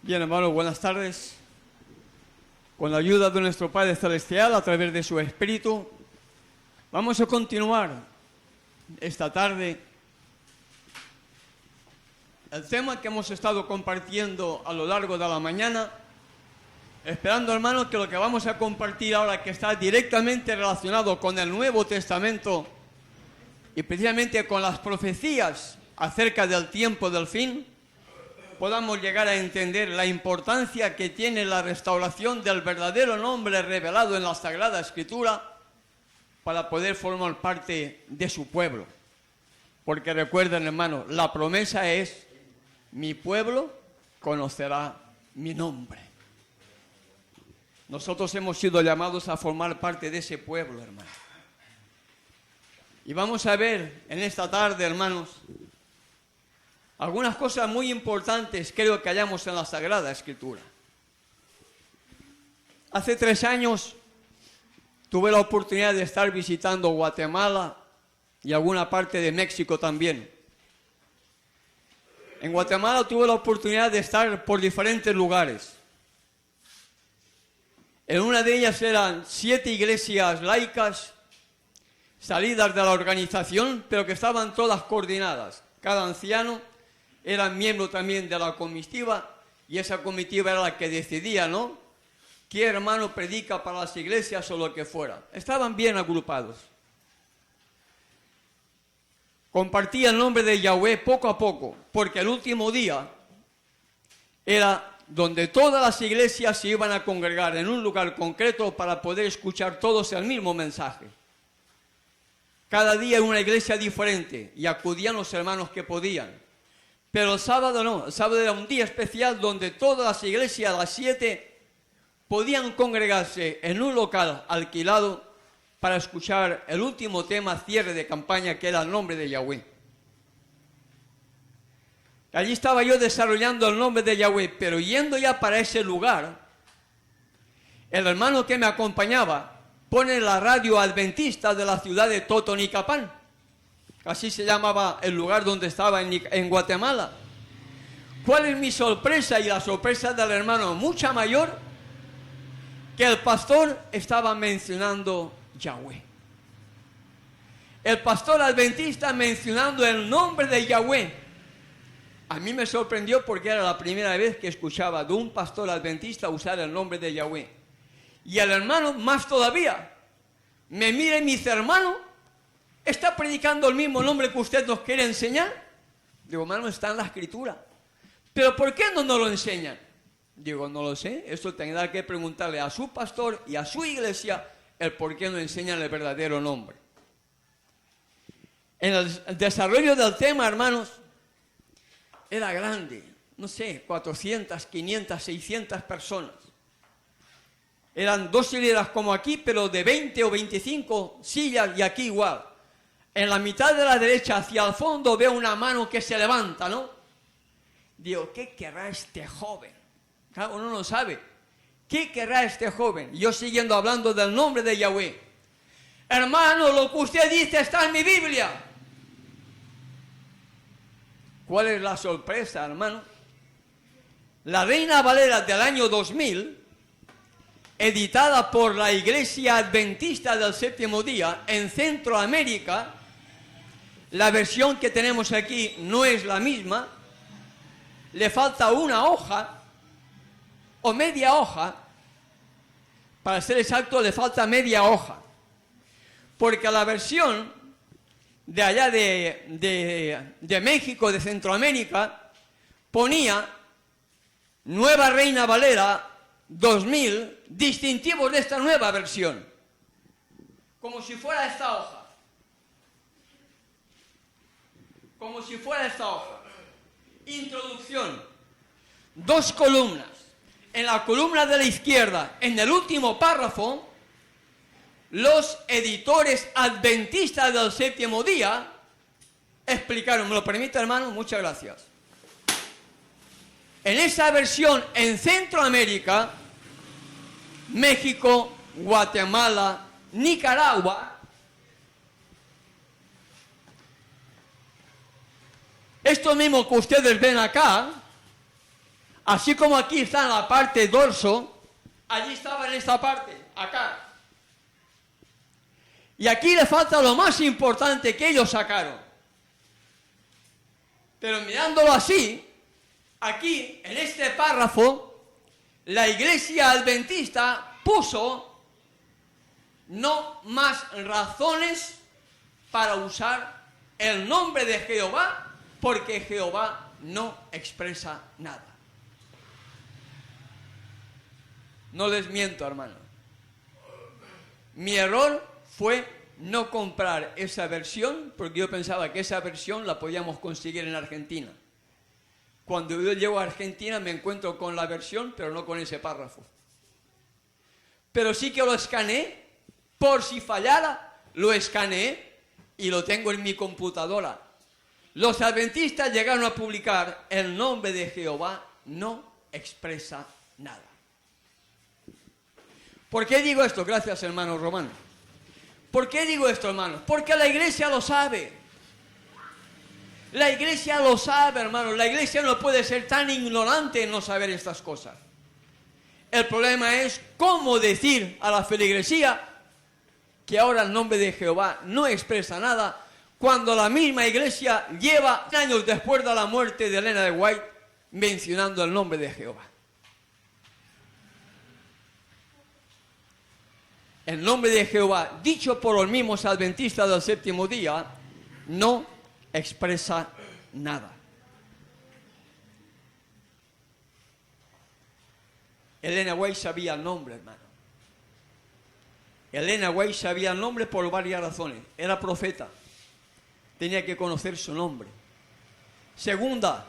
Bien, hermanos, buenas tardes. Con la ayuda de nuestro Padre Celestial, a través de su Espíritu, vamos a continuar esta tarde el tema que hemos estado compartiendo a lo largo de la mañana, esperando, hermanos, que lo que vamos a compartir ahora, que está directamente relacionado con el Nuevo Testamento y precisamente con las profecías acerca del tiempo del fin, podamos llegar a entender la importancia que tiene la restauración del verdadero nombre revelado en la Sagrada Escritura para poder formar parte de su pueblo. Porque recuerden, hermanos, la promesa es: mi pueblo conocerá mi nombre. Nosotros hemos sido llamados a formar parte de ese pueblo, hermanos. Y vamos a ver en esta tarde, hermanos, algunas cosas muy importantes creo que hallamos en la Sagrada Escritura. Hace 3 años tuve la oportunidad de estar visitando Guatemala y alguna parte de México también. En Guatemala tuve la oportunidad de estar por diferentes lugares. En una de ellas eran 7 iglesias laicas, salidas de la organización, pero que estaban todas coordinadas. Cada anciano era miembro también de la comitiva, y esa comitiva era la que decidía, ¿no?, qué hermano predica para las iglesias o lo que fuera. Estaban bien agrupados. Compartía el nombre de Yahweh poco a poco, porque el último día era donde todas las iglesias se iban a congregar en un lugar concreto para poder escuchar todos el mismo mensaje. Cada día en una iglesia diferente, y acudían los hermanos que podían. Pero el sábado no, el sábado era un día especial donde todas las iglesias, las 7, podían congregarse en un local alquilado para escuchar el último tema, cierre de campaña, que era el nombre de Yahweh. Allí estaba yo desarrollando el nombre de Yahweh, pero yendo ya para ese lugar, el hermano que me acompañaba pone la radio adventista de la ciudad de Totonicapán. Así se llamaba el lugar donde estaba en Guatemala. ¿Cuál es mi sorpresa y la sorpresa del hermano? Mucha mayor, que el pastor estaba mencionando Yahweh. El pastor adventista mencionando el nombre de Yahweh. A mí me sorprendió porque era la primera vez que escuchaba de un pastor adventista usar el nombre de Yahweh. Y el hermano más todavía me mira y me dice: hermano, ¿está predicando el mismo nombre que usted nos quiere enseñar? Digo: hermano, está en la Escritura. ¿Pero por qué no nos lo enseñan? Digo: no lo sé, esto tendrá que preguntarle a su pastor y a su iglesia el por qué no enseñan el verdadero nombre. En el desarrollo del tema, hermanos, era grande, no sé, 400, 500, 600 personas. Eran 2 hileras como aquí, pero de 20 o 25 sillas, y aquí igual. En la mitad de la derecha, hacia el fondo, veo una mano que se levanta, ¿no? Digo: ¿qué querrá este joven? Claro, uno no sabe. ¿Qué querrá este joven? Yo siguiendo hablando del nombre de Yahweh. Hermano, lo que usted dice está en mi Biblia. ¿Cuál es la sorpresa, hermano? La Reina Valera del año 2000, editada por la Iglesia Adventista del Séptimo Día en Centroamérica, la versión que tenemos aquí no es la misma, le falta una hoja, o media hoja, para ser exacto, le falta media hoja, porque la versión de allá de México, de Centroamérica, ponía Nueva Reina Valera 2000, distintivos de esta nueva versión, como si fuera esta hoja. Como si fuera esta hoja. Introducción. 2 columnas. En la columna de la izquierda, en el último párrafo, los editores adventistas del Séptimo Día explicaron. ¿Me lo permite, hermano? Muchas gracias. En esa versión, en Centroamérica, México, Guatemala, Nicaragua, esto mismo que ustedes ven acá, Así como aquí está en la parte dorso, allí estaba en esta parte, acá. Y aquí le falta lo más importante que ellos sacaron. Pero mirándolo así, aquí, en este párrafo, la Iglesia Adventista puso no más razones para usar el nombre de Jehová, porque Jehová no expresa nada. No les miento, hermano. Mi error fue no comprar esa versión, porque yo pensaba que esa versión la podíamos conseguir en Argentina. Cuando yo llego a Argentina me encuentro con la versión, pero no con ese párrafo. Pero sí que lo escaneé, por si fallara, lo escaneé y lo tengo en mi computadora. Los adventistas llegaron a publicar: el nombre de Jehová no expresa nada. ¿Por qué digo esto? Gracias, hermano Romano. ¿Por qué digo esto, hermano? Porque la iglesia lo sabe. La iglesia lo sabe, hermano. La iglesia no puede ser tan ignorante en no saber estas cosas. El problema es cómo decir a la feligresía que ahora el nombre de Jehová no expresa nada, cuando la misma iglesia lleva años después de la muerte de Elena de White mencionando el nombre de Jehová. El nombre de Jehová, dicho por los mismos adventistas del séptimo día, no expresa nada. Elena White sabía el nombre, hermano. Elena White sabía el nombre por varias razones. Era profeta. Tenía que conocer su nombre. Segunda,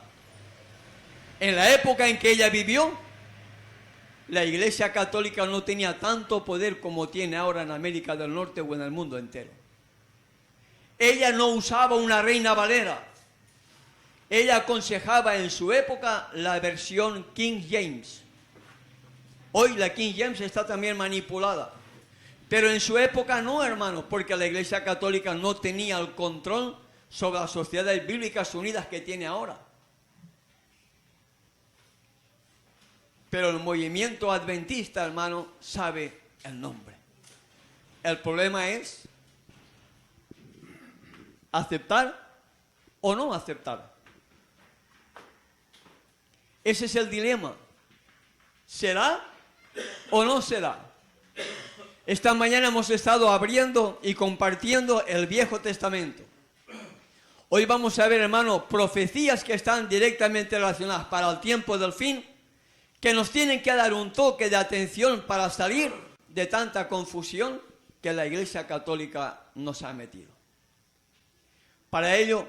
en la época en que ella vivió, la Iglesia Católica no tenía tanto poder como tiene ahora en América del Norte o en el mundo entero. Ella no usaba una Reina Valera. Ella aconsejaba en su época la versión King James. Hoy la King James está también manipulada. Pero en su época no, hermano, porque la Iglesia Católica no tenía el control sobre las sociedades bíblicas unidas que tiene ahora. Pero el movimiento adventista, hermano, sabe el nombre. El problema es aceptar o no aceptar. Ese es el dilema. ¿Será o no será? Esta mañana hemos estado abriendo y compartiendo el Viejo Testamento. Hoy vamos a ver, hermano, profecías que están directamente relacionadas para el tiempo del fin, que nos tienen que dar un toque de atención para salir de tanta confusión que la Iglesia Católica nos ha metido. Para ello,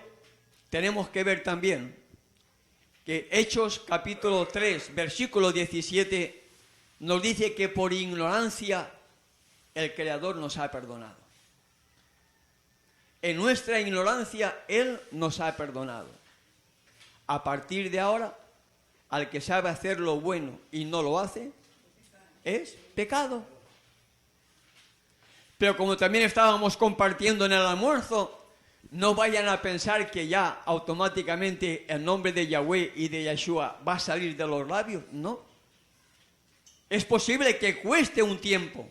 tenemos que ver también que Hechos capítulo 3, versículo 17, nos dice que por ignorancia el Creador nos ha perdonado. En nuestra ignorancia Él nos ha perdonado. A partir de ahora, al que sabe hacer lo bueno y no lo hace, es pecado. Pero como también estábamos compartiendo en el almuerzo, no vayan a pensar que ya automáticamente el nombre de Yahweh y de Yeshua va a salir de los labios. No. Es posible que cueste un tiempo.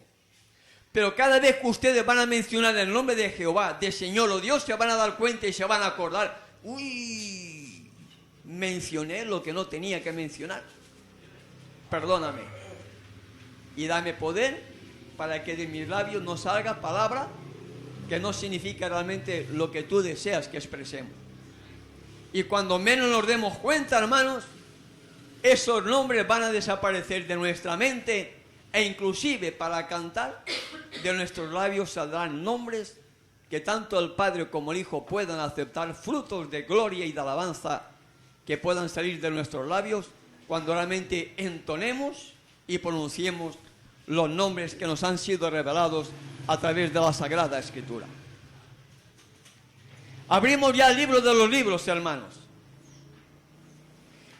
Pero cada vez que ustedes van a mencionar el nombre de Jehová, de Señor o Dios, se van a dar cuenta y se van a acordar. Uy, mencioné lo que no tenía que mencionar. Perdóname. Y dame poder para que de mis labios no salga palabra que no significa realmente lo que tú deseas que expresemos. Y cuando menos nos demos cuenta, hermanos, esos nombres van a desaparecer de nuestra mente, e inclusive para cantar de nuestros labios saldrán nombres que tanto el Padre como el Hijo puedan aceptar, frutos de gloria y de alabanza que puedan salir de nuestros labios cuando realmente entonemos y pronunciemos los nombres que nos han sido revelados a través de la Sagrada Escritura. Abrimos ya el libro de los libros, hermanos.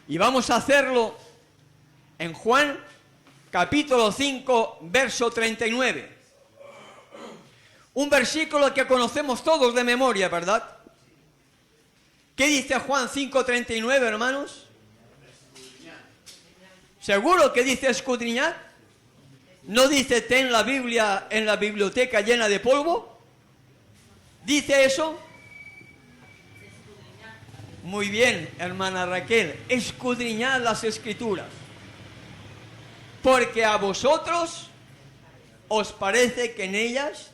Y vamos a hacerlo en Juan, capítulo 5, verso 39. Un versículo que conocemos todos de memoria, ¿verdad? ¿Qué dice Juan 5:39, hermanos? ¿Seguro que dice escudriñar? ¿No dice ten la Biblia en la biblioteca llena de polvo? ¿Dice eso? Muy bien, hermana Raquel, escudriñad las Escrituras, porque a vosotros os parece que en ellas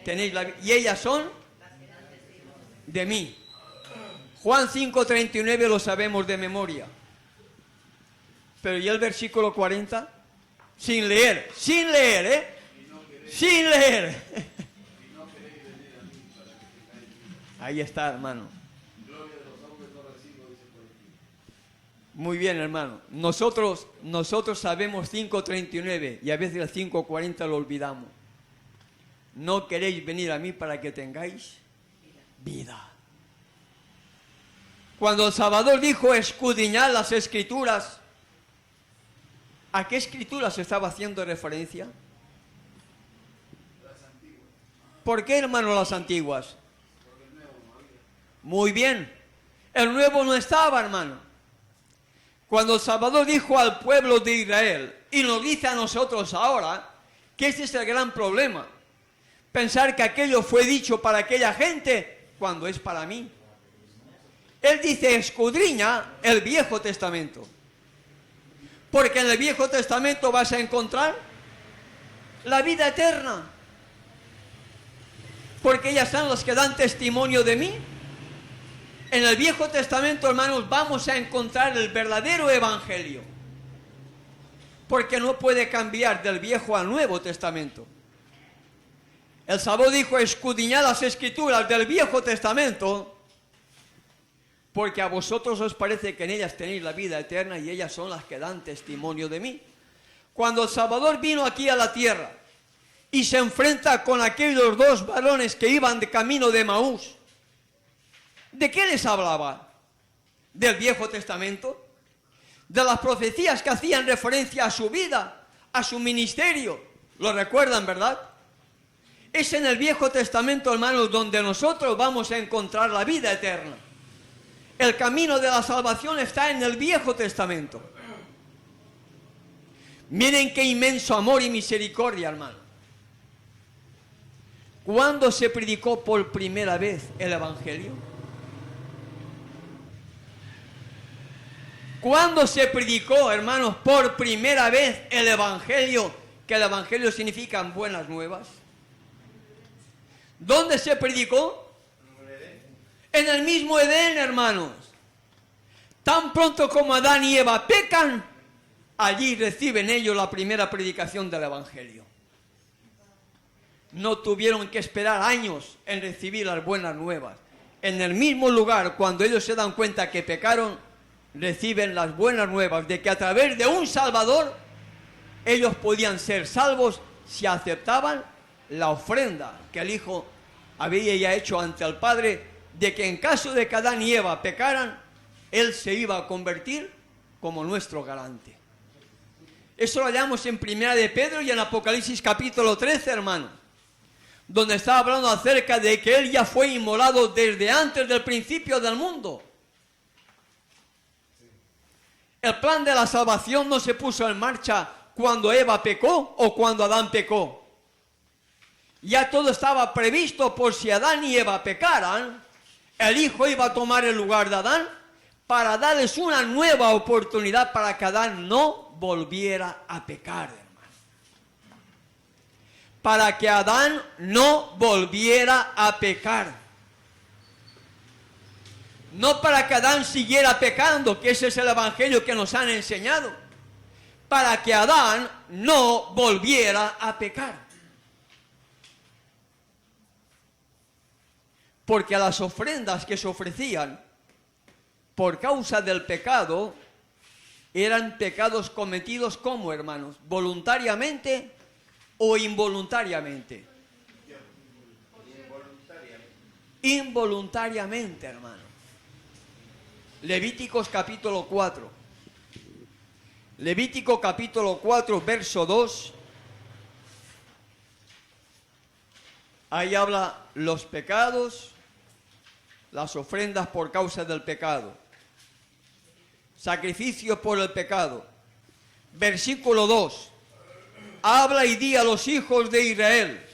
tenéis la vida, y ellas son de mí. Juan 5:39 lo sabemos de memoria. Pero ¿y el versículo 40? Sin leer, sin leer, sin leer. Ahí está, hermano. Muy bien, hermano. Nosotros sabemos 5:39 y a veces el 5:40 lo olvidamos. No queréis venir a mí para que tengáis vida. Cuando el Salvador dijo escudriñad las Escrituras, ¿a qué Escrituras estaba haciendo referencia? ¿Por qué, hermano, las antiguas? Muy bien. El nuevo no estaba, hermano. Cuando el Salvador dijo al pueblo de Israel, y nos dice a nosotros ahora, que ese es el gran problema. Pensar que aquello fue dicho para aquella gente, cuando es para mí. Él dice, escudriña el Viejo Testamento. Porque en el Viejo Testamento vas a encontrar la vida eterna. Porque ellas son las que dan testimonio de mí. En el Viejo Testamento, hermanos, vamos a encontrar el verdadero Evangelio. Porque no puede cambiar del Viejo al Nuevo Testamento. El Salvador dijo, escudriñad las Escrituras del Viejo Testamento, porque a vosotros os parece que en ellas tenéis la vida eterna y ellas son las que dan testimonio de mí. Cuando el Salvador vino aquí a la tierra y se enfrenta con aquellos dos varones que iban de camino de Emaús, ¿de qué les hablaba? ¿Del Viejo Testamento? ¿De las profecías que hacían referencia a su vida, a su ministerio? ¿Lo recuerdan, verdad? Es en el Viejo Testamento, hermanos, donde nosotros vamos a encontrar la vida eterna. El camino de la salvación está en el Viejo Testamento. Miren qué inmenso amor y misericordia, hermano. ¿Cuándo se predicó por primera vez el Evangelio? ¿Cuándo se predicó, hermanos, por primera vez el Evangelio? Que el Evangelio significa buenas nuevas. ¿Dónde se predicó? En el mismo Edén, hermanos. Tan pronto como Adán y Eva pecan, allí reciben ellos la primera predicación del Evangelio. No tuvieron que esperar años en recibir las buenas nuevas. En el mismo lugar, cuando ellos se dan cuenta que pecaron, reciben las buenas nuevas de que a través de un Salvador, ellos podían ser salvos si aceptaban la ofrenda que el Hijo había ya hecho ante el Padre, de que en caso de que Adán y Eva pecaran, Él se iba a convertir como nuestro garante. Eso lo hallamos en Primera de Pedro y en Apocalipsis capítulo 13, hermano, donde está hablando acerca de que Él ya fue inmolado desde antes del principio del mundo. El plan de la salvación no se puso en marcha cuando Eva pecó o cuando Adán pecó. Ya todo estaba previsto por si Adán y Eva pecaran, el Hijo iba a tomar el lugar de Adán para darles una nueva oportunidad para que Adán no volviera a pecar, hermano. Para que Adán no volviera a pecar. No para que Adán siguiera pecando, que ese es el Evangelio que nos han enseñado. Para que Adán no volviera a pecar. Porque las ofrendas que se ofrecían por causa del pecado eran pecados cometidos como, hermanos, voluntariamente o involuntariamente. Involuntariamente, hermano. Levíticos capítulo 4. Levítico capítulo 4, verso 2. Ahí habla los pecados, las ofrendas por causa del pecado, sacrificio por el pecado, versículo 2. Habla y di a los hijos de Israel,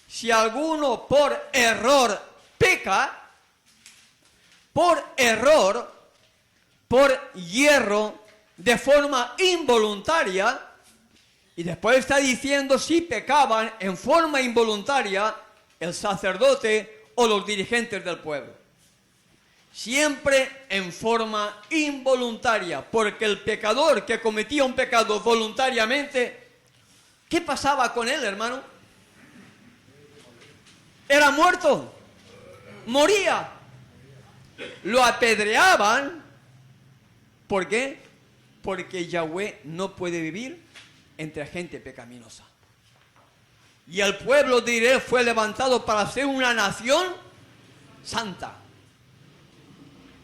si alguno por error peca, por error, por hierro, de forma involuntaria, y después está diciendo si pecaban en forma involuntaria el sacerdote o los dirigentes del pueblo. Siempre en forma involuntaria, porque el pecador que cometía un pecado voluntariamente, ¿qué pasaba con él, hermano? Era muerto, moría, lo apedreaban. ¿Por qué? Porque Yahweh no puede vivir entre gente pecaminosa. Y el pueblo de Israel fue levantado para ser una nación santa,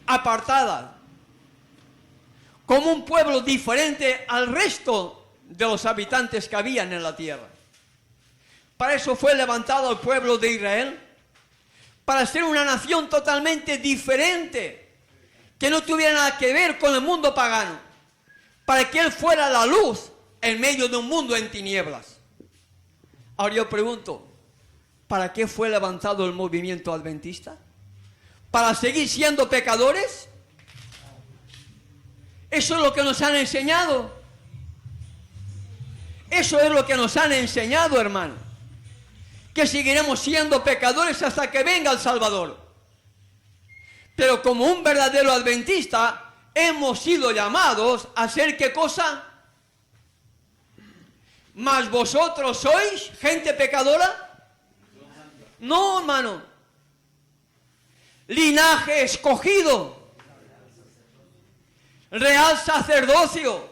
apartada, como un pueblo diferente al resto de los habitantes que habían en la tierra. Para eso fue levantado el pueblo de Israel, para ser una nación totalmente diferente, que no tuviera nada que ver con el mundo pagano, para que Él fuera la luz en medio de un mundo en tinieblas. Ahora yo pregunto, ¿para qué fue levantado el movimiento adventista? ¿Para seguir siendo pecadores? Eso es lo que nos han enseñado. Eso es lo que nos han enseñado, hermano. Que seguiremos siendo pecadores hasta que venga el Salvador. Pero como un verdadero adventista, hemos sido llamados a ser ¿qué cosa? ¿Mas vosotros sois gente pecadora? No, hermano. Linaje escogido, real sacerdocio,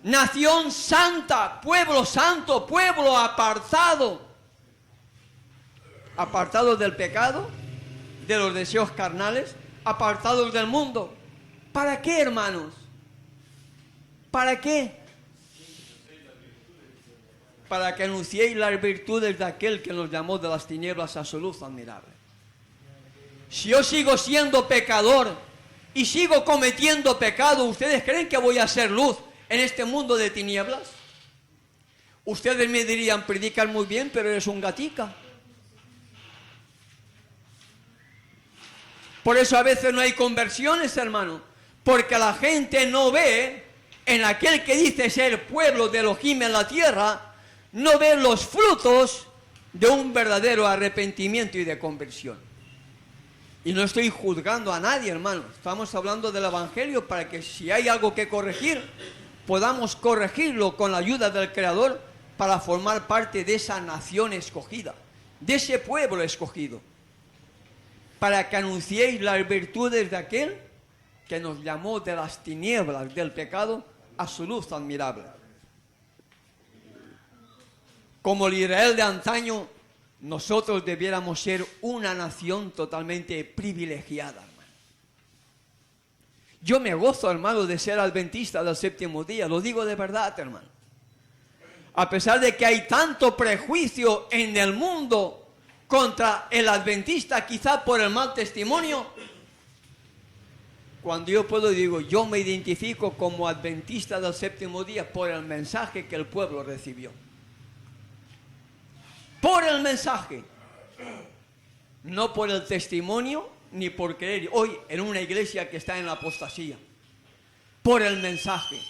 nación santa, pueblo santo, pueblo apartado, apartados del pecado, de los deseos carnales, apartados del mundo. ¿Para qué, hermanos? ¿Para qué? Para que anunciéis las virtudes de aquel que nos llamó de las tinieblas a su luz admirable. Si yo sigo siendo pecador y sigo cometiendo pecado, ¿ustedes creen que voy a ser luz en este mundo de tinieblas? Ustedes me dirían, predican muy bien, pero eres un gatica. Por eso a veces no hay conversiones, hermano, porque la gente no ve en aquel que dice ser pueblo de Elohim en la tierra, no ve los frutos de un verdadero arrepentimiento y de conversión. Y no estoy juzgando a nadie, hermano. Estamos hablando del Evangelio para que si hay algo que corregir, podamos corregirlo con la ayuda del Creador para formar parte de esa nación escogida, de ese pueblo escogido, para que anunciéis las virtudes de aquel que nos llamó de las tinieblas del pecado a su luz admirable. Como el Israel de antaño, nosotros debiéramos ser una nación totalmente privilegiada, hermano. Yo me gozo, hermano, de ser adventista del séptimo día, lo digo de verdad, hermano. A pesar de que hay tanto prejuicio en el mundo contra el adventista, quizá por el mal testimonio, cuando yo puedo digo, yo me identifico como adventista del séptimo día por el mensaje que el pueblo recibió. Por el mensaje, no por el testimonio, ni por creer hoy en una iglesia que está en la apostasía. Por el mensaje.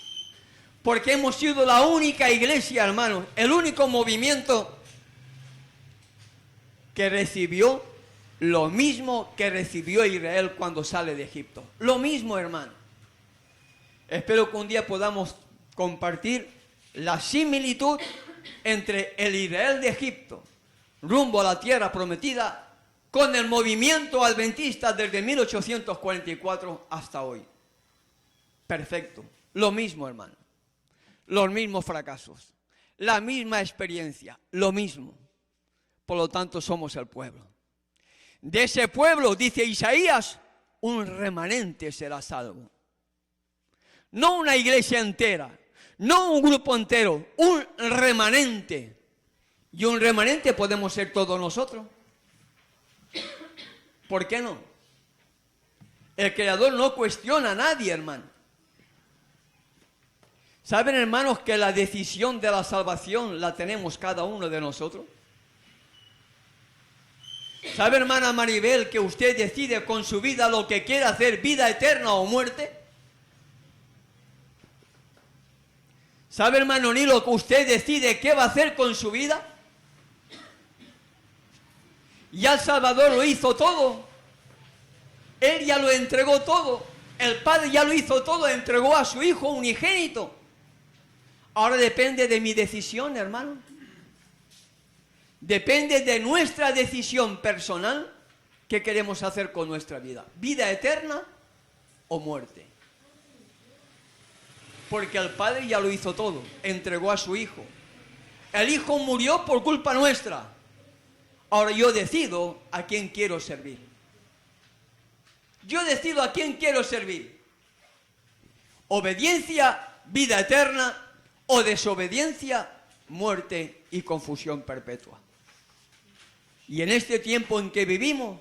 Porque hemos sido la única iglesia, hermanos, el único movimiento que recibió lo mismo que recibió Israel cuando sale de Egipto. Lo mismo, hermano. Espero que un día podamos compartir la similitud entre el Israel de Egipto, rumbo a la tierra prometida, con el movimiento adventista desde 1844 hasta hoy. Perfecto. Lo mismo, hermano. Los mismos fracasos. La misma experiencia. Lo mismo. Por lo tanto, somos el pueblo. De ese pueblo, dice Isaías, un remanente será salvo. No una iglesia entera. No un grupo entero, un remanente. Y un remanente podemos ser todos nosotros. ¿Por qué no? El Creador no cuestiona a nadie, hermano. ¿Saben, hermanos, que la decisión de la salvación la tenemos cada uno de nosotros? ¿Sabe, hermana Maribel, que usted decide con su vida lo que quiere hacer, vida eterna o muerte? ¿Sabe, hermano Nilo, que usted decide qué va a hacer con su vida? Ya el Salvador lo hizo todo. Él ya lo entregó todo. El Padre ya lo hizo todo, entregó a su Hijo unigénito. Ahora depende de mi decisión, hermano. Depende de nuestra decisión personal qué queremos hacer con nuestra vida. ¿Vida eterna o muerte? Porque el Padre ya lo hizo todo, entregó a su Hijo. El Hijo murió por culpa nuestra. Ahora yo decido a quién quiero servir. Yo decido a quién quiero servir. Obediencia, vida eterna, o desobediencia, muerte y confusión perpetua. Y en este tiempo en que vivimos,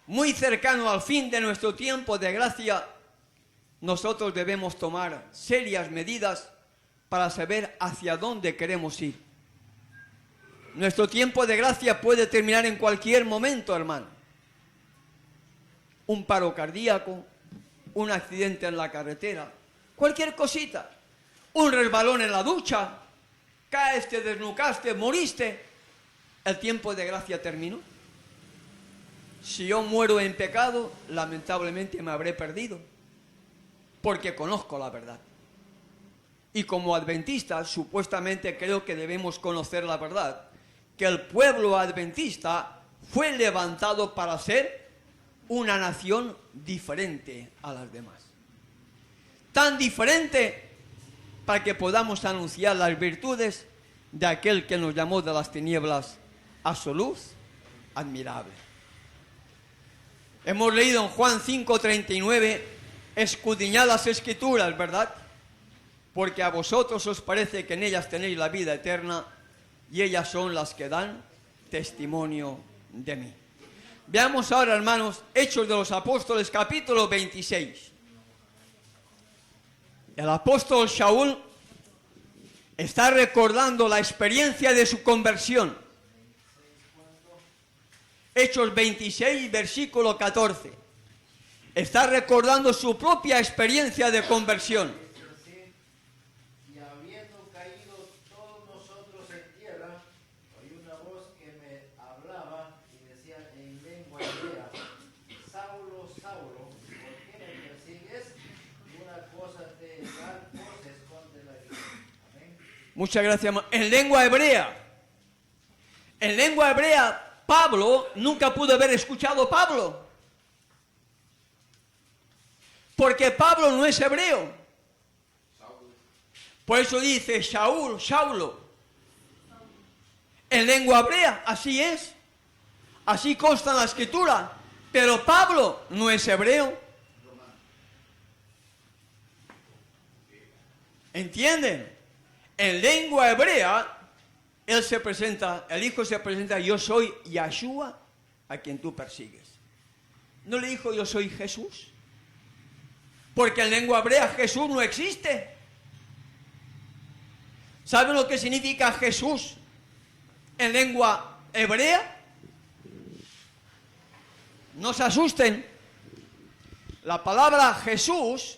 muy cercano al fin de nuestro tiempo de gracia, nosotros debemos tomar serias medidas para saber hacia dónde queremos ir. Nuestro tiempo de gracia puede terminar en cualquier momento, hermano. Un paro cardíaco, un accidente en la carretera, cualquier cosita. Un resbalón en la ducha, caes, te desnucaste, moriste. El tiempo de gracia terminó. Si yo muero en pecado, lamentablemente me habré perdido, porque conozco la verdad. Y como adventistas, supuestamente creo que debemos conocer la verdad, que el pueblo adventista fue levantado para ser una nación diferente a las demás. Tan diferente para que podamos anunciar las virtudes de aquel que nos llamó de las tinieblas a su luz admirable. Hemos leído en Juan 5:39, escudriñad las Escrituras, ¿verdad? Porque a vosotros os parece que en ellas tenéis la vida eterna, y ellas son las que dan testimonio de mí. Veamos ahora, hermanos, Hechos de los Apóstoles, capítulo 26. El apóstol Shaul está recordando la experiencia de su conversión. Hechos 26, versículo 14. Está recordando su propia experiencia de conversión. Y habiendo caído todos nosotros en tierra, oí una voz que me hablaba y decía en lengua hebrea: Saulo, Saulo, ¿por qué me persigues? Una cosa te da voces contra la vida. Amén. Muchas gracias. En lengua hebrea. En lengua hebrea, Pablo nunca pudo haber escuchado Pablo. Porque Pablo no es hebreo. Por eso dice Shaul, Saulo. En lengua hebrea, así es. Así consta en la Escritura. Pero Pablo no es hebreo. ¿Entienden? En lengua hebrea, él se presenta, el Hijo se presenta: yo soy Yahshua, a quien tú persigues. ¿No le dijo yo soy Jesús? Porque en lengua hebrea Jesús no existe. ¿Saben lo que significa Jesús en lengua hebrea? No se asusten. La palabra Jesús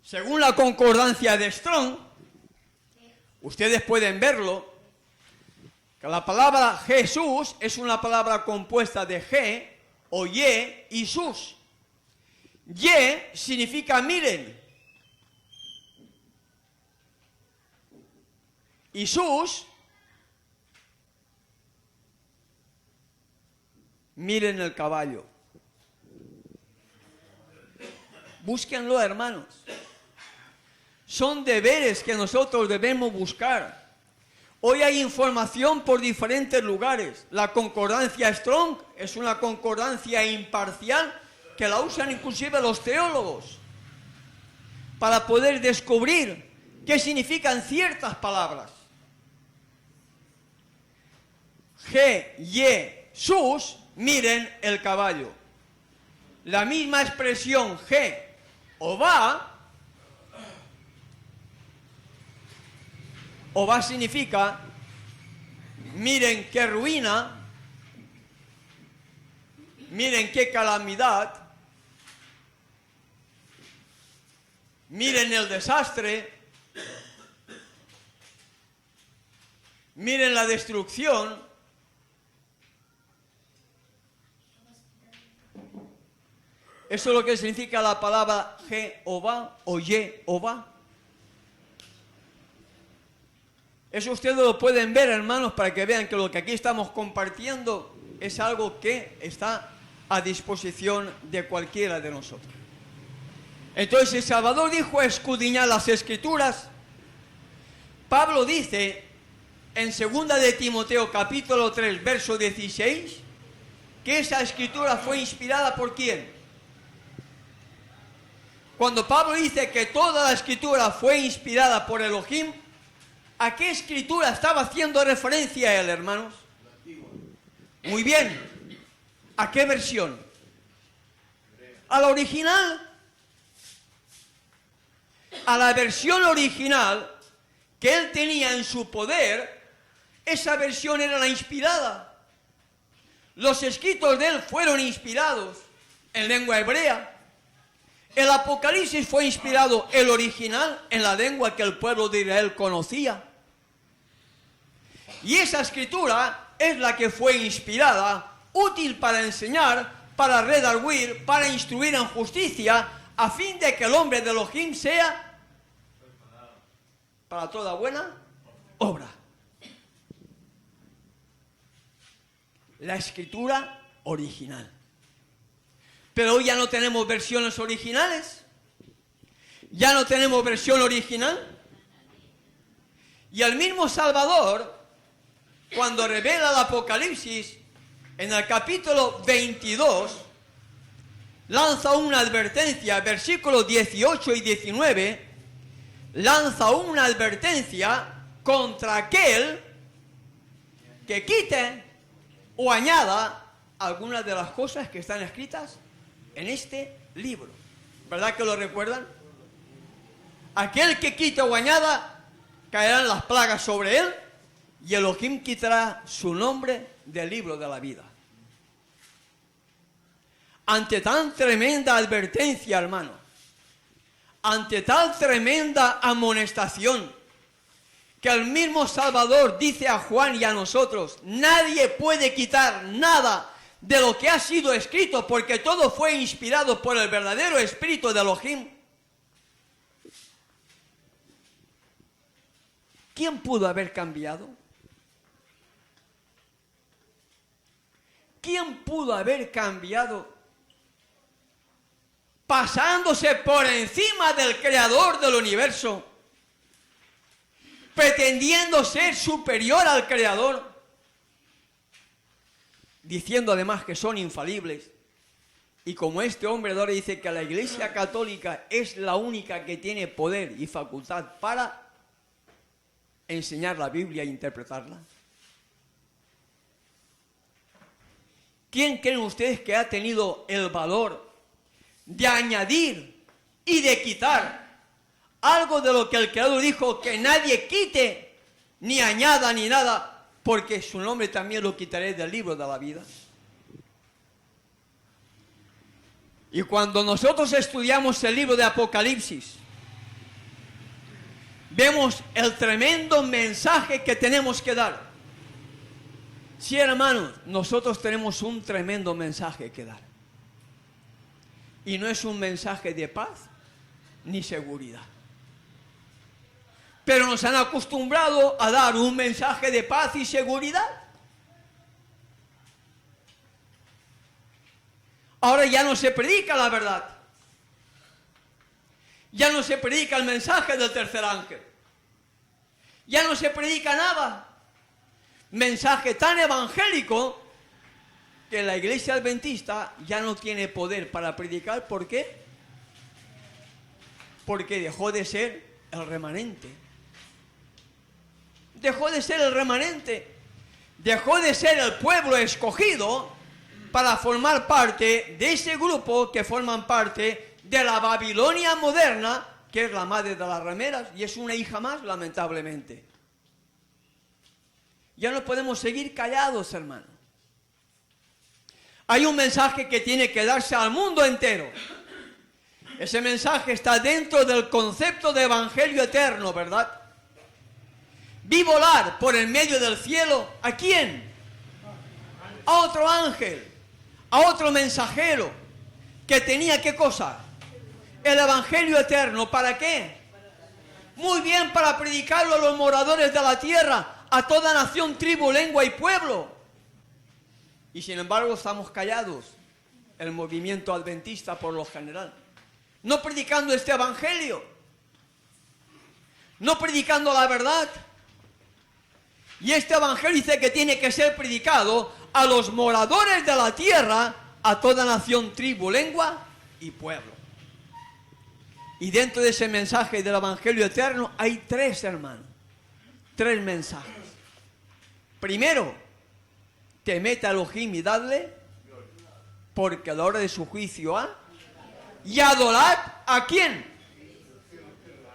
según la concordancia de Strong, ustedes pueden verlo, que la palabra Jesús es una palabra compuesta de G o Ye y Sus. Ye significa miren. Y Sus, miren el caballo. Búsquenlo, hermanos. Son deberes que nosotros debemos buscar. Hoy hay información por diferentes lugares. La concordancia Strong es una concordancia imparcial que la usan inclusive los teólogos para poder descubrir qué significan ciertas palabras. G, Ye, Sus miren el caballo. La misma expresión Jehová, Jehová significa, miren qué ruina, miren qué calamidad, miren el desastre, miren la destrucción. Eso es lo que significa la palabra Jehová o Jehová. Eso ustedes lo pueden ver, hermanos, para que vean que lo que aquí estamos compartiendo es algo que está a disposición de cualquiera de nosotros. Entonces el Salvador dijo: escudriñad las Escrituras. Pablo dice en 2 de Timoteo capítulo 3 verso 16 que esa Escritura fue inspirada ¿por quién? Cuando Pablo dice que toda la Escritura fue inspirada por Elohim, ¿a qué Escritura estaba haciendo referencia él, hermanos? Muy bien. ¿A qué versión? ¿A la original? A la versión original que él tenía en su poder. Esa versión era la inspirada. Los escritos de él fueron inspirados en lengua hebrea. El Apocalipsis fue inspirado, el original, en la lengua que el pueblo de Israel conocía. Y esa escritura es la que fue inspirada, útil para enseñar, para redarguir, para instruir en justicia, a fin de que el hombre de Elohim sea para toda buena obra. La escritura original. Pero hoy ya no tenemos versiones originales. Ya no tenemos versión original. Y el mismo Salvador, cuando revela el Apocalipsis, en el capítulo 22, lanza una advertencia, versículos 18 y 19, lanza una advertencia contra aquel que quite o añada algunas de las cosas que están escritas en este libro. ¿Verdad que lo recuerdan? Aquel que quite o añada, caerán las plagas sobre él, y Elohim quitará su nombre del libro de la vida. Ante tan tremenda advertencia, hermano, ante tal tremenda amonestación, que el mismo Salvador dice a Juan y a nosotros: nadie puede quitar nada de lo que ha sido escrito, porque todo fue inspirado por el verdadero Espíritu de Elohim. ¿Quién pudo haber cambiado? ¿Quién pudo haber cambiado pasándose por encima del Creador del universo, pretendiendo ser superior al Creador, diciendo además que son infalibles? Y como este hombre ahora dice que la Iglesia Católica es la única que tiene poder y facultad para enseñar la Biblia e interpretarla. ¿Quién creen ustedes que ha tenido el valor de añadir y de quitar algo de lo que el Creador dijo que nadie quite, ni añada, ni nada, porque su nombre también lo quitaré del libro de la vida? Y cuando nosotros estudiamos el libro de Apocalipsis, vemos el tremendo mensaje que tenemos que dar. Sí, hermanos, nosotros tenemos un tremendo mensaje que dar. Y no es un mensaje de paz ni seguridad. Pero nos han acostumbrado a dar un mensaje de paz y seguridad. Ahora ya no se predica la verdad. Ya no se predica el mensaje del tercer ángel. Ya no se predica nada. Mensaje tan evangélico que la Iglesia Adventista ya no tiene poder para predicar. ¿Por qué? Porque dejó de ser el remanente. Dejó de ser el remanente. Dejó de ser el pueblo escogido para formar parte de ese grupo que forman parte de la Babilonia moderna, que es la madre de las rameras, y es una hija más, lamentablemente. Ya no podemos seguir callados, hermano. Hay un mensaje que tiene que darse al mundo entero. Ese mensaje está dentro del concepto de evangelio eterno, ¿verdad? Vi volar por el medio del cielo, ¿a quién? A otro ángel, a otro mensajero, que tenía, ¿qué cosa? El evangelio eterno. ¿Para qué? Muy bien, para predicarlo a los moradores de la tierra, a toda nación, tribu, lengua y pueblo. Y sin embargo estamos callados, el movimiento adventista por lo general, no predicando este evangelio, no predicando la verdad. Y este evangelio dice que tiene que ser predicado a los moradores de la tierra, a toda nación, tribu, lengua y pueblo. Y dentro de ese mensaje del evangelio eterno hay tres, hermanos, tres mensajes. Primero, temed a Elohim y dadle, porque a la hora de su juicio ha. Y adorad, ¿a quién?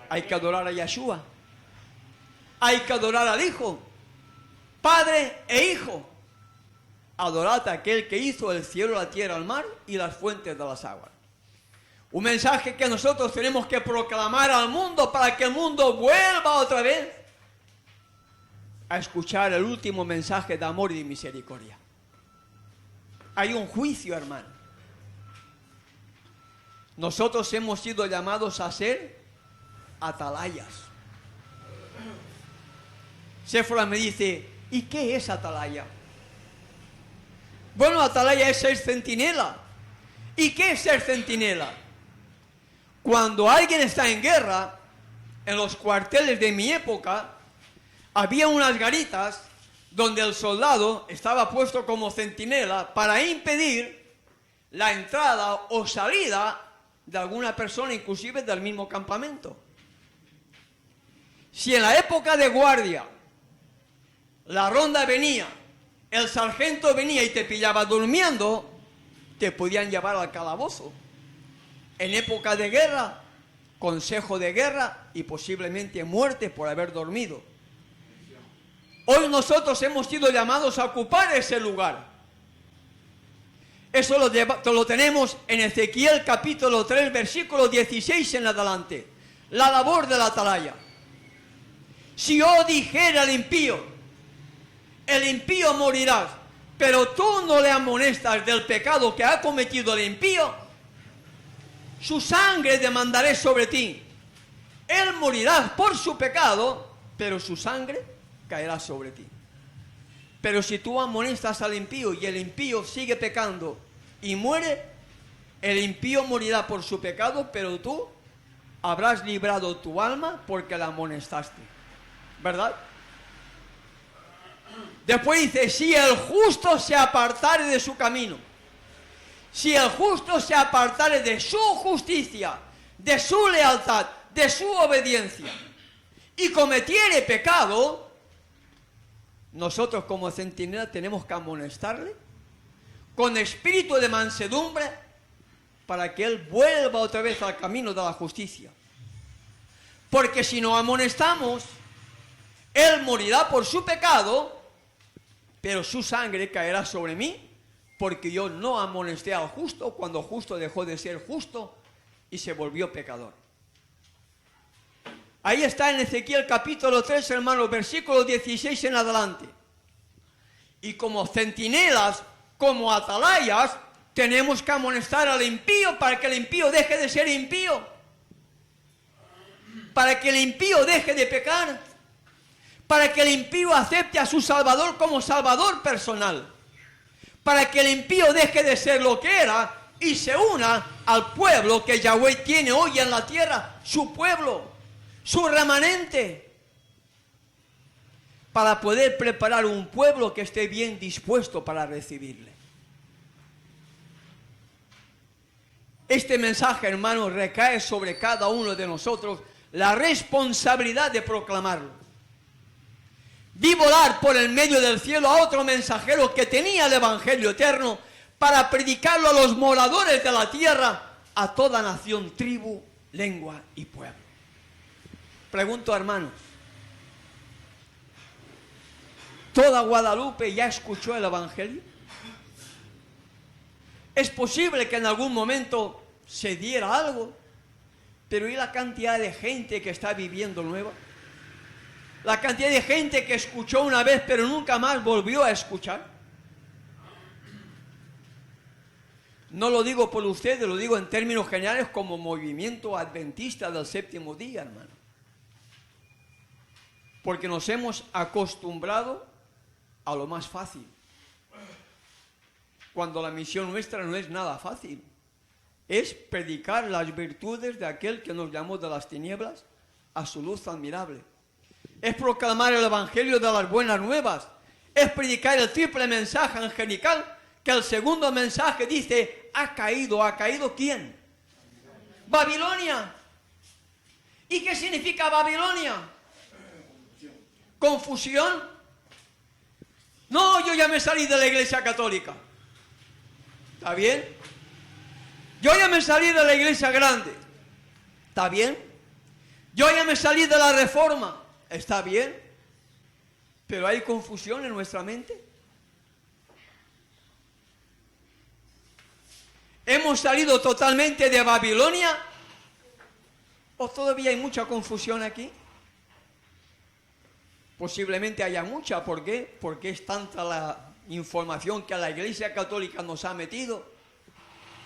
Hay que adorar a Yeshua. Hay que adorar al Hijo, Padre e Hijo. Adorad a aquel que hizo el cielo, la tierra, el mar y las fuentes de las aguas. Un mensaje que nosotros tenemos que proclamar al mundo para que el mundo vuelva otra vez a escuchar el último mensaje de amor y de misericordia. Hay un juicio, hermano. Nosotros hemos sido llamados a ser atalayas. Séfora me dice, ¿y qué es atalaya? Bueno, atalaya es ser centinela. ¿Y qué es ser centinela? Cuando alguien está en guerra, en los cuarteles de mi época, había unas garitas donde el soldado estaba puesto como centinela para impedir la entrada o salida de alguna persona, inclusive del mismo campamento. Si en la época de guardia la ronda venía, el sargento venía y te pillaba durmiendo, te podían llevar al calabozo. En época de guerra, consejo de guerra y posiblemente muerte por haber dormido. Hoy nosotros hemos sido llamados a ocupar ese lugar. Eso lo tenemos en Ezequiel capítulo 3, versículo 16 en adelante. La labor de la atalaya. Si yo dijera al impío, el impío morirá, pero tú no le amonestas del pecado que ha cometido el impío, su sangre demandaré sobre ti. Él morirá por su pecado, pero su sangre caerá sobre ti. Pero si tú amonestas al impío y el impío sigue pecando y muere, el impío morirá por su pecado, pero tú habrás librado tu alma porque la amonestaste. ¿Verdad? Después dice, si el justo se apartare de su camino, si el justo se apartare de su justicia, de su lealtad, de su obediencia, y cometiere pecado, nosotros como centinela tenemos que amonestarle con espíritu de mansedumbre para que él vuelva otra vez al camino de la justicia. Porque si no amonestamos, él morirá por su pecado, pero su sangre caerá sobre mí, porque yo no amonesté al justo cuando justo dejó de ser justo y se volvió pecador. Ahí está en Ezequiel capítulo 3, hermanos, versículo 16 en adelante. Y como centinelas, como atalayas, tenemos que amonestar al impío para que el impío deje de ser impío. Para que el impío deje de pecar. Para que el impío acepte a su Salvador como Salvador personal. Para que el impío deje de ser lo que era y se una al pueblo que Yahweh tiene hoy en la tierra, su pueblo, su remanente, para poder preparar un pueblo que esté bien dispuesto para recibirle. Este mensaje, hermanos, recae sobre cada uno de nosotros la responsabilidad de proclamarlo. Vi volar por el medio del cielo a otro mensajero que tenía el evangelio eterno para predicarlo a los moradores de la tierra, a toda nación, tribu, lengua y pueblo. Pregunto, hermanos, ¿toda Guadalupe ya escuchó el Evangelio? Es posible que en algún momento se diera algo, pero ¿y la cantidad de gente que está viviendo nueva? La cantidad de gente que escuchó una vez pero nunca más volvió a escuchar. No lo digo por ustedes, lo digo en términos generales como movimiento adventista del séptimo día, hermano. Porque nos hemos acostumbrado a lo más fácil, cuando la misión nuestra no es nada fácil. Es predicar las virtudes de aquel que nos llamó de las tinieblas a su luz admirable. Es proclamar el Evangelio de las buenas nuevas. Es predicar el triple mensaje angelical, que el segundo mensaje dice, ¿ha caído quién? Babilonia. ¿Y qué significa Babilonia? ¿Confusión? No, yo ya me salí de la Iglesia Católica. ¿Está bien? Yo ya me salí de la Iglesia Grande. ¿Está bien? Yo ya me salí de la Reforma. ¿Está bien? Pero hay confusión en nuestra mente. ¿Hemos salido totalmente de Babilonia? ¿O todavía hay mucha confusión aquí? Posiblemente haya mucha. ¿Por qué? Porque es tanta la información que la Iglesia Católica nos ha metido,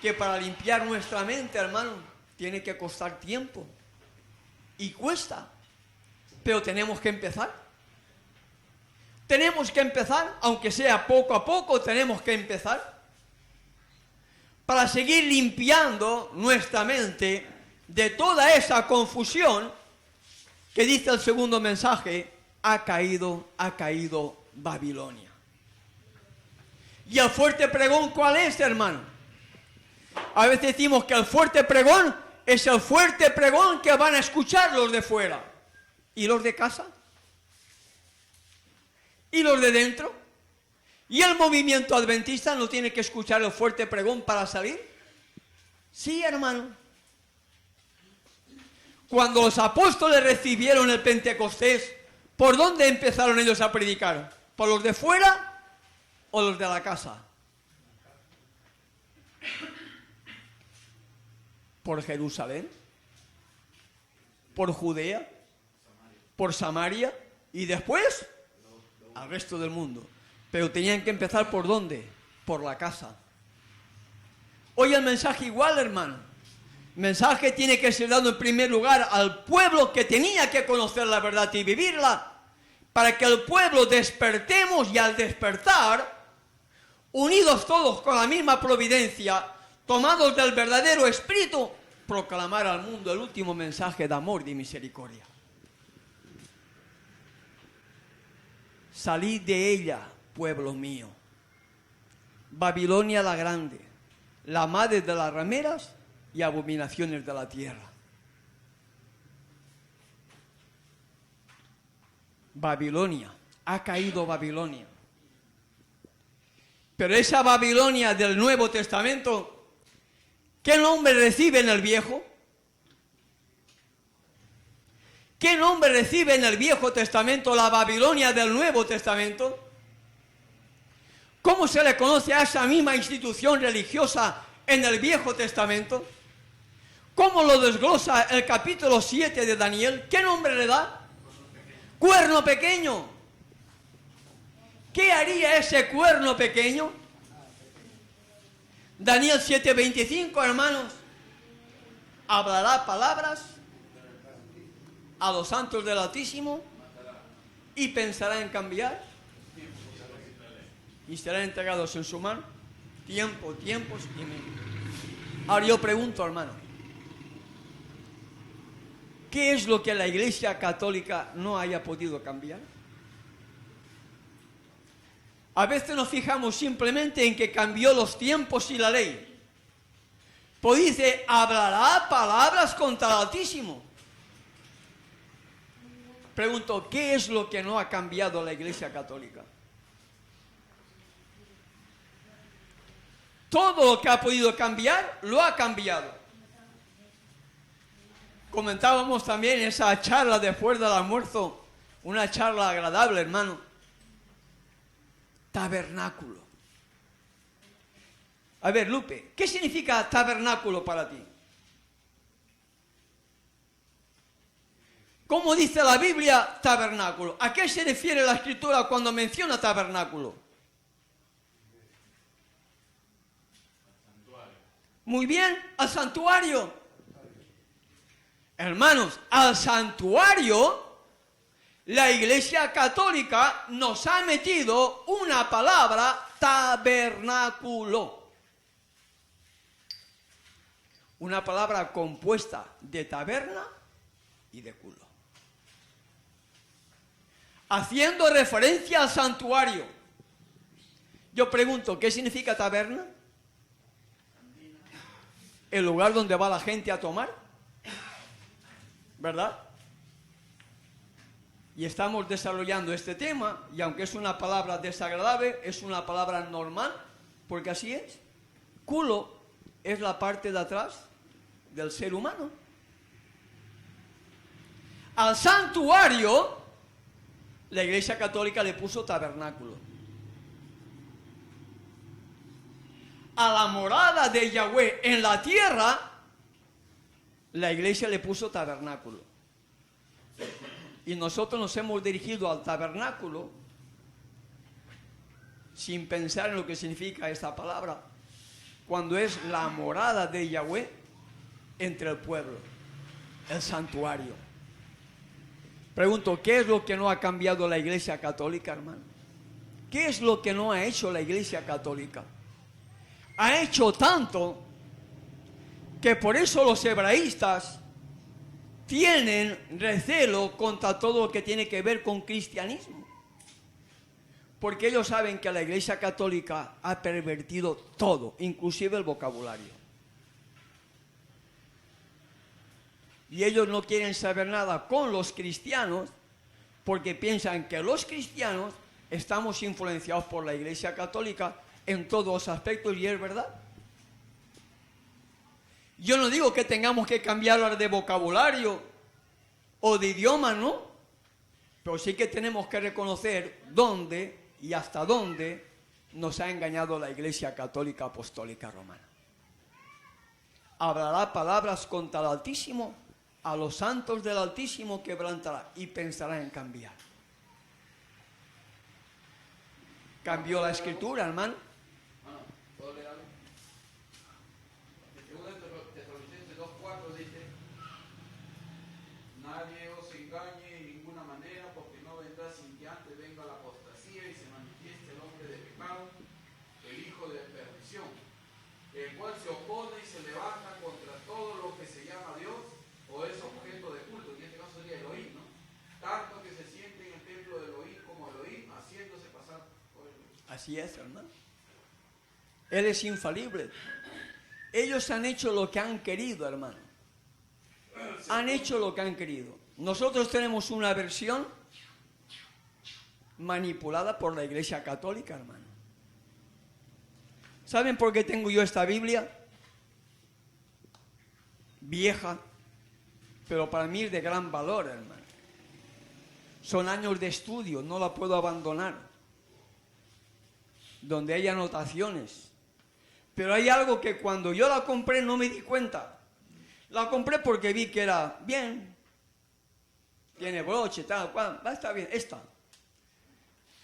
que para limpiar nuestra mente, hermano, tiene que costar tiempo. Y cuesta. Pero tenemos que empezar. Tenemos que empezar, aunque sea poco a poco, tenemos que empezar. Para seguir limpiando nuestra mente de toda esa confusión que dice el segundo mensaje, ha caído Babilonia. ¿Y el fuerte pregón cuál es, hermano? A veces decimos que el fuerte pregón es el fuerte pregón que van a escuchar los de fuera. ¿Y los de casa? ¿Y los de dentro? ¿Y el movimiento adventista no tiene que escuchar el fuerte pregón para salir? Sí, hermano. Cuando los apóstoles recibieron el Pentecostés, ¿por dónde empezaron ellos a predicar? ¿Por los de fuera o los de la casa? ¿Por Jerusalén? ¿Por Judea? ¿Por Samaria? Y después al resto del mundo. Pero tenían que empezar ¿por dónde? Por la casa. Hoy el mensaje igual, hermano. El mensaje tiene que ser dado en primer lugar al pueblo que tenía que conocer la verdad y vivirla, para que el pueblo despertemos y al despertar, unidos todos con la misma providencia, tomados del verdadero espíritu, proclamar al mundo el último mensaje de amor y de misericordia. Salid de ella, pueblo mío. Babilonia la grande, la madre de las rameras y abominaciones de la tierra. Babilonia, ha caído Babilonia. Pero esa Babilonia del Nuevo Testamento, ¿qué nombre recibe en el Viejo? ¿Qué nombre recibe en el Viejo Testamento la Babilonia del Nuevo Testamento? ¿Cómo se le conoce a esa misma institución religiosa en el Viejo Testamento? ¿Cómo lo desglosa el capítulo 7 de Daniel? ¿Qué nombre le da? Cuerno pequeño. ¿Qué haría ese cuerno pequeño? Daniel 7:25, hermanos. Hablará palabras a los santos del Altísimo y pensará en cambiar y serán entregados en su mano tiempos y medios. Ahora yo pregunto, hermano, ¿qué es lo que la Iglesia Católica no haya podido cambiar? A veces nos fijamos simplemente en que cambió los tiempos y la ley. Pues dice, hablará palabras contra el Altísimo. Pregunto, ¿qué es lo que no ha cambiado la Iglesia Católica? todo lo que ha podido cambiar, lo ha cambiado. Comentábamos también esa charla después del almuerzo, una charla agradable, hermano. Tabernáculo. A ver, Lupe, ¿qué significa tabernáculo para ti? ¿Cómo dice la Biblia tabernáculo? ¿A qué se refiere la Escritura cuando menciona tabernáculo? Muy bien, al santuario. Hermanos, al santuario, la Iglesia Católica nos ha metido una palabra, tabernáculo. Una palabra compuesta de taberna y de culo. Haciendo referencia al santuario. Yo pregunto, ¿qué significa taberna? El lugar donde va la gente a tomar, ¿verdad? Y estamos desarrollando este tema, y aunque es una palabra desagradable, es una palabra normal, porque así es. Culo es la parte de atrás del ser humano. Al santuario, la Iglesia Católica le puso tabernáculo. A la morada de Yahweh en la tierra, la Iglesia le puso tabernáculo. Y nosotros nos hemos dirigido al tabernáculo sin pensar en lo que significa esta palabra, cuando es la morada de Yahweh entre el pueblo, el santuario. Pregunto, ¿qué es lo que no ha cambiado la Iglesia Católica, hermano? ¿Qué es lo que no ha hecho la Iglesia Católica? Ha hecho tanto que por eso los hebraístas tienen recelo contra todo lo que tiene que ver con cristianismo. Porque ellos saben que la Iglesia Católica ha pervertido todo, inclusive el vocabulario. Y ellos no quieren saber nada con los cristianos porque piensan que los cristianos estamos influenciados por la Iglesia Católica en todos los aspectos, y es verdad. Yo no digo que tengamos que cambiar de vocabulario o de idioma, ¿no? Pero sí que tenemos que reconocer dónde y hasta dónde nos ha engañado la Iglesia Católica Apostólica Romana. Hablará palabras contra el Altísimo, a los santos del Altísimo quebrantará y pensará en cambiar. Cambió la Escritura, hermano. ¿Puedo leer algo? En 2 Tesalonicenses 2:4 dice: nadie os engañe en ninguna manera, porque no vendrá sin que antes venga la apostasía y se manifieste el hombre de pecado, el hijo de perdición, el cual se opone y se levanta contra todo lo que se llama Dios o es objeto de culto. En este caso sería Elohim, ¿no? Tanto que se siente en el templo de Elohim como Elohim, haciéndose pasar por Elohim. Así es, hermano. Él es infalible. Ellos han hecho lo que han querido, hermano. Han hecho lo que han querido. Nosotros tenemos una versión manipulada por la Iglesia Católica, hermano. ¿Saben por qué tengo yo esta Biblia? Vieja, pero para mí es de gran valor, hermano. Son años de estudio, no la puedo abandonar. Donde hay anotaciones. Pero hay algo que cuando yo la compré no me di cuenta. La compré porque vi que era bien. Tiene broche, tal cual. Va a estar bien. Esta.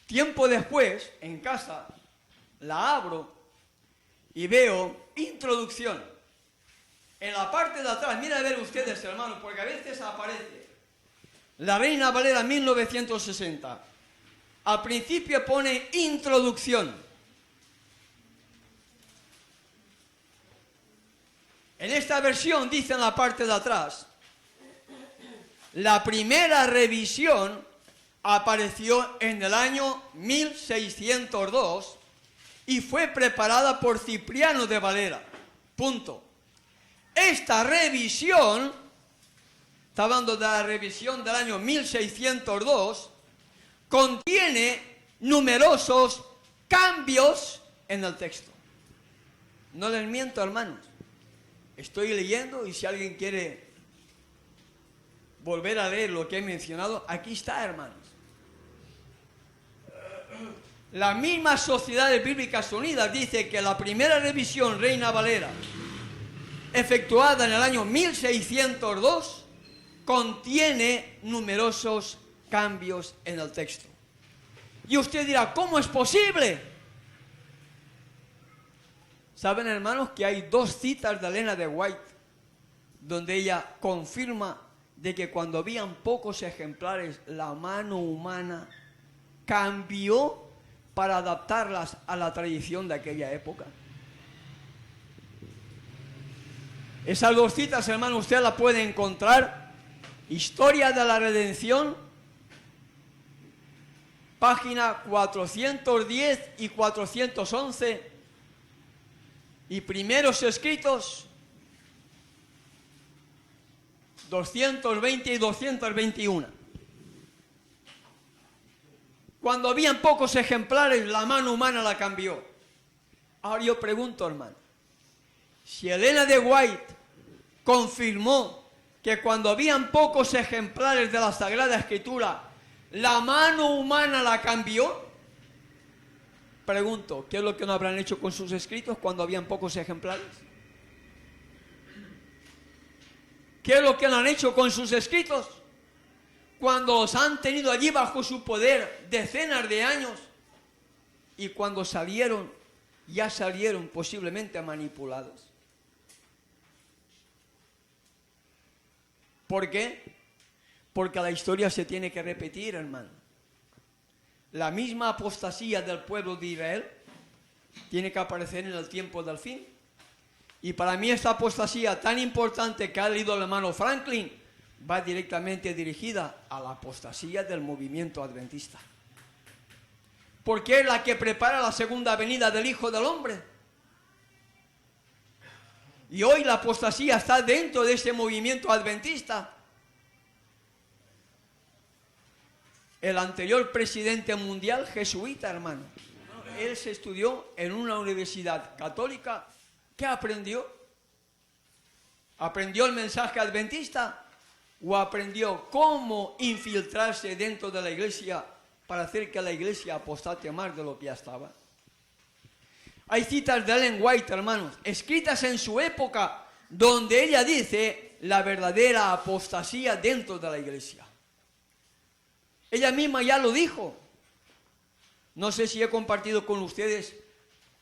Tiempo después, en casa, la abro y veo introducción. En la parte de atrás, mira a ver ustedes, hermanos, porque a veces aparece la Reina Valera 1960. Al principio pone introducción. En esta versión dice en la parte de atrás: la primera revisión apareció en el año 1602 y fue preparada por Cipriano de Valera. Punto. Esta revisión, está hablando de la revisión del año 1602, contiene numerosos cambios en el texto. No les miento, hermanos. Estoy leyendo y si alguien quiere volver a leer lo que he mencionado, aquí está, hermanos. La misma Sociedades Bíblicas Unidas dice que la primera revisión Reina Valera, efectuada en el año 1602, contiene numerosos cambios en el texto. Y usted dirá, ¿cómo es posible? Saben, hermanos, que hay 2 citas de Elena de White donde ella confirma de que cuando habían pocos ejemplares, la mano humana cambió para adaptarlas a la tradición de aquella época. Esas 2 citas, hermano, usted las puede encontrar. Historia de la Redención, página 410 y 411, y Primeros Escritos, 220 y 221. Cuando habían pocos ejemplares, la mano humana la cambió. Ahora yo pregunto, hermano, si Elena de White confirmó que cuando habían pocos ejemplares de la Sagrada Escritura, la mano humana la cambió, pregunto, ¿qué es lo que no habrán hecho con sus escritos cuando habían pocos ejemplares? ¿Qué es lo que no han hecho con sus escritos cuando los han tenido allí bajo su poder decenas de años y cuando salieron, ya salieron posiblemente manipulados? ¿Por qué? Porque la historia se tiene que repetir, hermano. La misma apostasía del pueblo de Israel tiene que aparecer en el tiempo del fin. Y para mí esta apostasía tan importante que ha leído el hermano Franklin va directamente dirigida a la apostasía del movimiento adventista. Porque es la que prepara la segunda venida del Hijo del Hombre. Y hoy la apostasía está dentro de ese movimiento adventista. El anterior presidente mundial jesuita, hermano, él se estudió en una universidad católica. ¿Qué aprendió? ¿Aprendió el mensaje adventista o aprendió cómo infiltrarse dentro de la iglesia para hacer que la iglesia apostate más de lo que ya estaba? Hay citas de Ellen White, hermanos, escritas en su época, donde ella dice la verdadera apostasía dentro de la iglesia. Ella misma ya lo dijo. No sé si he compartido con ustedes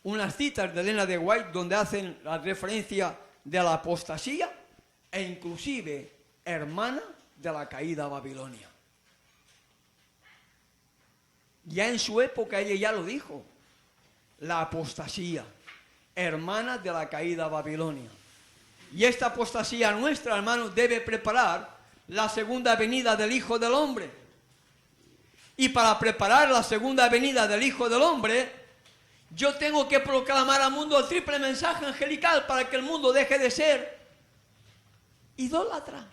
unas citas de Elena de White donde hacen la referencia de la apostasía e inclusive hermana de la caída a Babilonia. Ya en su época ella ya lo dijo. La apostasía, hermana de la caída a Babilonia. Y esta apostasía nuestra, hermanos, debe preparar la segunda venida del Hijo del Hombre. Y para preparar la segunda venida del Hijo del Hombre, yo tengo que proclamar al mundo el triple mensaje angelical para que el mundo deje de ser idólatra.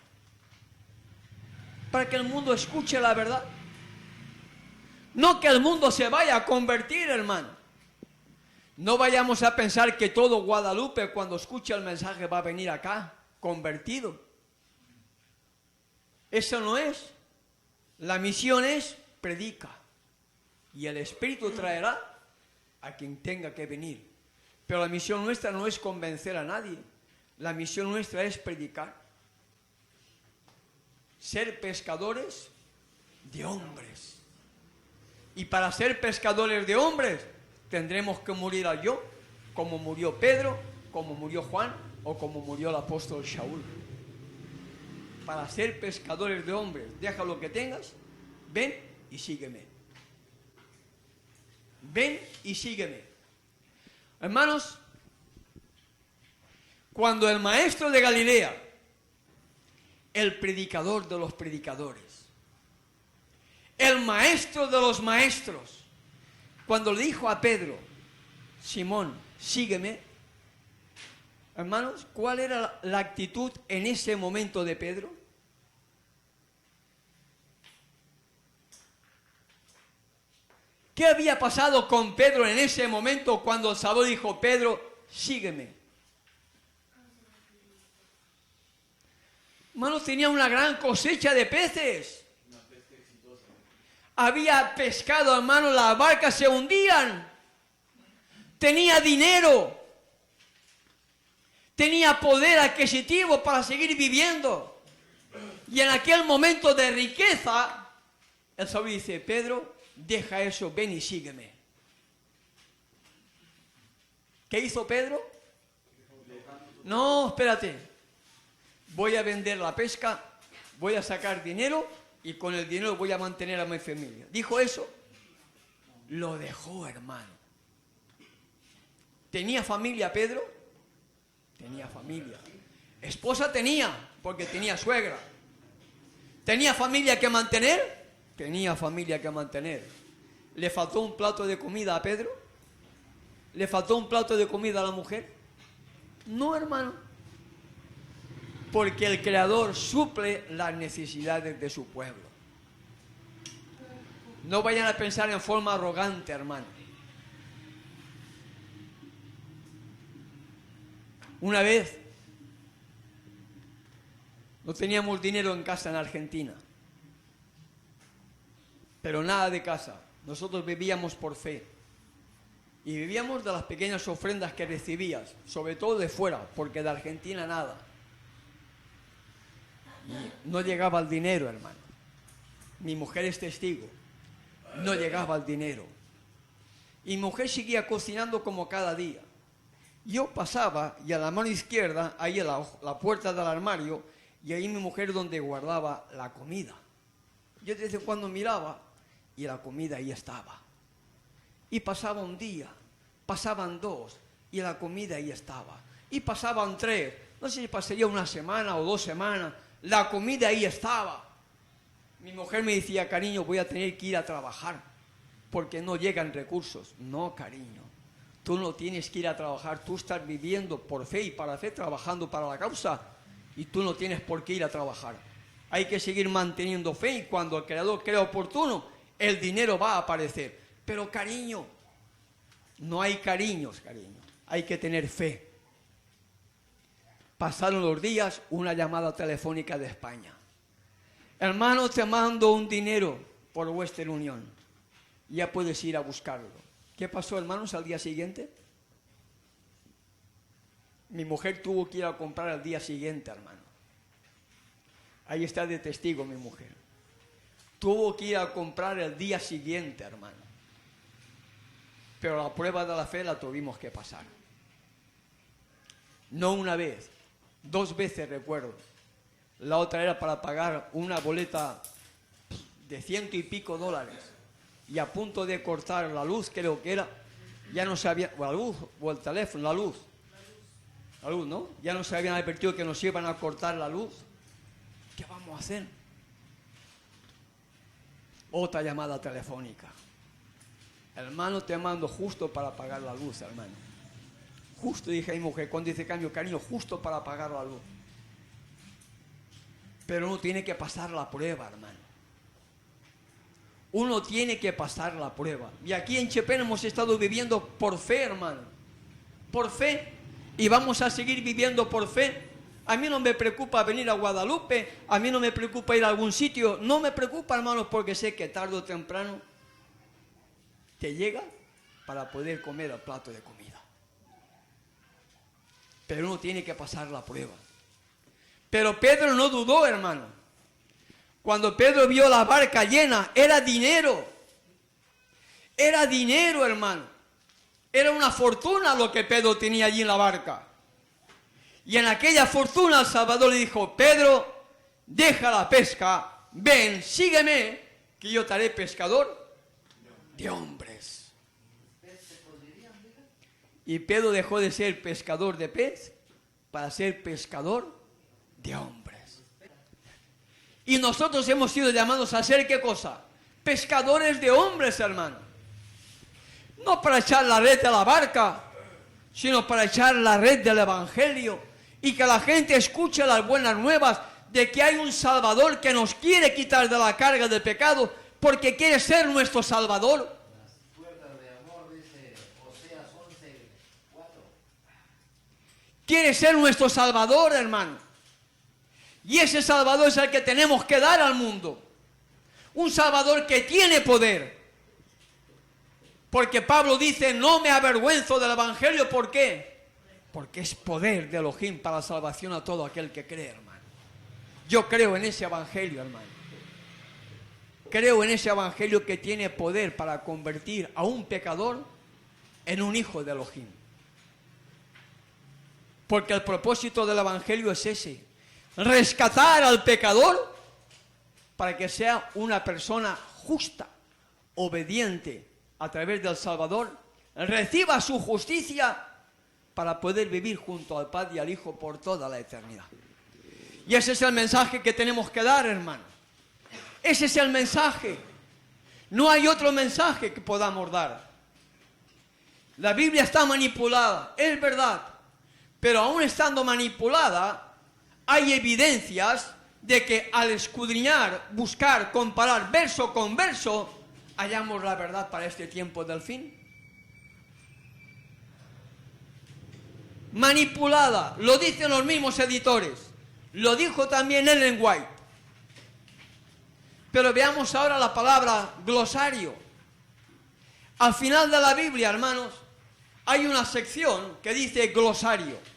Para que el mundo escuche la verdad. No que el mundo se vaya a convertir, hermano. No vayamos a pensar que todo Guadalupe cuando escuche el mensaje va a venir acá, convertido. Eso no es. La misión es predica. Y el Espíritu traerá a quien tenga que venir. Pero la misión nuestra no es convencer a nadie. La misión nuestra es predicar. Ser pescadores de hombres. Y para ser pescadores de hombres tendremos que morir a yo, como murió Pedro, como murió Juan o como murió el apóstol Shaul. Para ser pescadores de hombres, deja lo que tengas, ven y sígueme. Ven y sígueme. Hermanos, cuando el maestro de Galilea, el predicador de los predicadores, el maestro de los maestros, cuando le dijo a Pedro, Simón, sígueme, hermanos, ¿cuál era la actitud en ese momento de Pedro? ¿Qué había pasado con Pedro en ese momento cuando el Salvador dijo, Pedro, sígueme. Hermano, tenía una gran cosecha de peces. Había pescado, hermano, las barcas se hundían. Tenía dinero. Tenía poder adquisitivo para seguir viviendo. Y en aquel momento de riqueza, el Señor dice, Pedro, deja eso, ven y sígueme. ¿Qué hizo Pedro? No, espérate. Voy a vender la pesca, voy a sacar dinero y con el dinero voy a mantener a mi familia. ¿Dijo eso? Lo dejó, hermano. ¿Tenía familia Pedro? Tenía familia. Esposa tenía, porque tenía suegra. ¿Tenía familia que mantener? Tenía familia que mantener. ¿Le faltó un plato de comida a Pedro? ¿Le faltó un plato de comida a la mujer? No, hermano. Porque el Creador suple las necesidades de su pueblo. No vayan a pensar en forma arrogante, hermano. Una vez no teníamos dinero en casa en Argentina, pero nada de casa. Nosotros vivíamos por fe y vivíamos de las pequeñas ofrendas que recibías, sobre todo de fuera, porque de Argentina nada. Y no llegaba el dinero, hermano. Mi mujer es testigo. No llegaba el dinero. Y mi mujer seguía cocinando como cada día. Yo pasaba y a la mano izquierda, ahí en la puerta del armario, y ahí mi mujer donde guardaba la comida. Yo desde cuando miraba y la comida ahí estaba. Y pasaba un día, pasaban 2 y la comida ahí estaba. Y pasaban 3, no sé si pasaría una semana o 2 semanas, la comida ahí estaba. Mi mujer me decía, cariño, voy a tener que ir a trabajar porque no llegan recursos. No, cariño, tú no tienes que ir a trabajar, tú estás viviendo por fe y para fe, trabajando para la causa, y tú no tienes por qué ir a trabajar. Hay que seguir manteniendo fe y cuando el Creador crea oportuno, el dinero va a aparecer. Pero cariño, no hay cariños, cariño, hay que tener fe. Pasaron los días, una llamada telefónica de España. Hermano, te mando un dinero por Western Union. Ya puedes ir a buscarlo. ¿Qué pasó, hermanos, al día siguiente? Mi mujer tuvo que ir a comprar al día siguiente, hermano. Ahí está de testigo mi mujer. Tuvo que ir a comprar el día siguiente, hermano. Pero la prueba de la fe la tuvimos que pasar. No una vez, 2 veces recuerdo. La otra era para pagar una boleta de $100 y pico. Y a punto de cortar la luz, creo que era, ya no sabía, o la luz, o el teléfono, la luz, ¿no? Ya no se habían advertido que nos iban a cortar la luz. ¿Qué vamos a hacer? Otra llamada telefónica. Hermano, te mando justo para pagar la luz, hermano. Justo, dije a mi mujer, cuando dice cambio, cariño, justo para pagar la luz. Pero uno tiene que pasar la prueba, hermano. Uno tiene que pasar la prueba. Y aquí en Chepén hemos estado viviendo por fe, hermano. Por fe. Y vamos a seguir viviendo por fe. A mí no me preocupa venir a Guadalupe. A mí no me preocupa ir a algún sitio. No me preocupa, hermanos, porque sé que tarde o temprano te llega para poder comer el plato de comida. Pero uno tiene que pasar la prueba. Pero Pedro no dudó, hermano. Cuando Pedro vio la barca llena, era dinero. Era dinero, hermano. Era una fortuna lo que Pedro tenía allí en la barca. Y en aquella fortuna el Salvador le dijo, Pedro, deja la pesca, ven, sígueme, que yo te haré pescador de hombres. Y Pedro dejó de ser pescador de pez para ser pescador de hombres. Y nosotros hemos sido llamados a ser, ¿qué cosa? Pescadores de hombres, hermano. No para echar la red de la barca, sino para echar la red del Evangelio y que la gente escuche las buenas nuevas de que hay un Salvador que nos quiere quitar de la carga del pecado porque quiere ser nuestro Salvador. Las cuerdas de amor, dice Oseas 11:4. quiere ser nuestro Salvador, hermano. Y ese Salvador es el que tenemos que dar al mundo. Un Salvador que tiene poder. Porque Pablo dice, no me avergüenzo del Evangelio. ¿Por qué? Porque es poder de Elohim para la salvación a todo aquel que cree, hermano. Yo creo en ese Evangelio, hermano. Creo en ese Evangelio que tiene poder para convertir a un pecador en un hijo de Elohim. Porque el propósito del Evangelio es ese. Rescatar al pecador para que sea una persona justa, obediente a través del Salvador, reciba su justicia para poder vivir junto al Padre y al Hijo por toda la eternidad. Y ese es el mensaje que tenemos que dar, hermano. Ese es el mensaje. No hay otro mensaje que podamos dar. La Biblia está manipulada, es verdad, pero aún estando manipulada, hay evidencias de que al escudriñar, buscar, comparar verso con verso, hallamos la verdad para este tiempo del fin. Manipulada, lo dicen los mismos editores, lo dijo también Ellen White. Pero veamos ahora la palabra glosario. Al final de la Biblia, hermanos, hay una sección que dice glosario.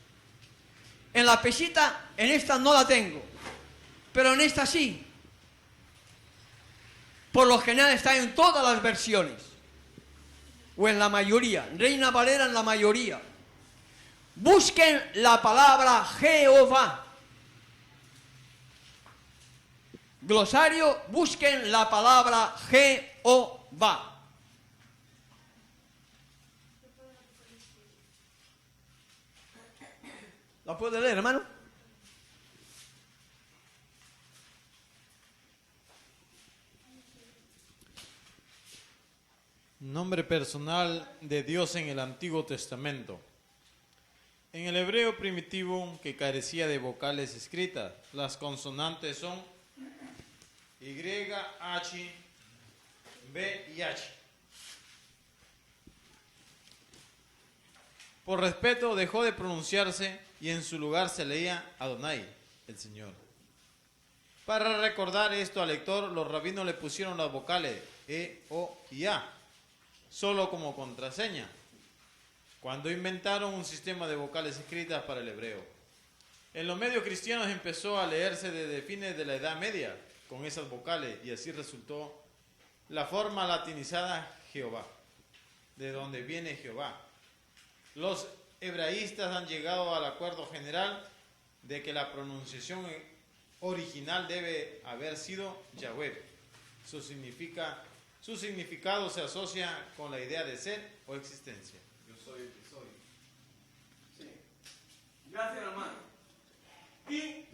En la pesita, en esta no la tengo, pero en esta sí. Por lo general está en todas las versiones, o en la mayoría. Reina Valera en la mayoría. Busquen la palabra Jehová. Glosario, busquen la palabra Jehová. ¿La puede leer, hermano? Nombre personal de Dios en el Antiguo Testamento. En el hebreo primitivo, que carecía de vocales escritas, las consonantes son Y, H, B y H. Por respeto dejó de pronunciarse y en su lugar se leía Adonai, el Señor. Para recordar esto al lector, los rabinos le pusieron las vocales E, O y A, solo como contraseña, cuando inventaron un sistema de vocales escritas para el hebreo. En los medios cristianos empezó a leerse desde fines de la Edad Media con esas vocales y así resultó la forma latinizada Jehová, de donde viene Jehová. Los hebraístas han llegado al acuerdo general de que la pronunciación original debe haber sido Yahweh. Su significado se asocia con la idea de ser o existencia. Yo soy el que soy. Sí. Gracias, hermano. YHWH,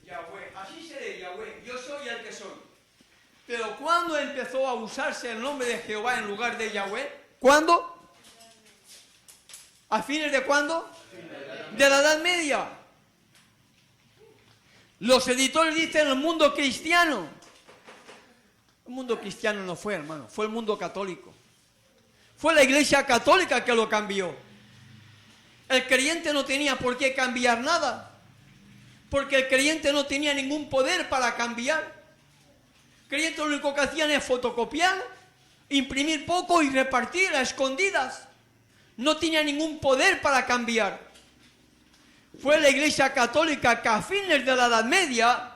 Yahweh. Así se lee Yahweh. Yo soy el que soy. Pero ¿cuándo empezó a usarse el nombre de Jehová en lugar de Yahweh? ¿Cuándo? ¿A fines de cuándo? De la Edad Media. Los editores dicen el mundo cristiano. El mundo cristiano no fue, hermano, fue el mundo católico. Fue la Iglesia Católica que lo cambió. El creyente no tenía por qué cambiar nada, porque el creyente no tenía ningún poder para cambiar. El creyente lo único que hacían es fotocopiar, imprimir poco y repartir a escondidas. No tenía ningún poder para cambiar. Fue la Iglesia Católica que a fines de la Edad Media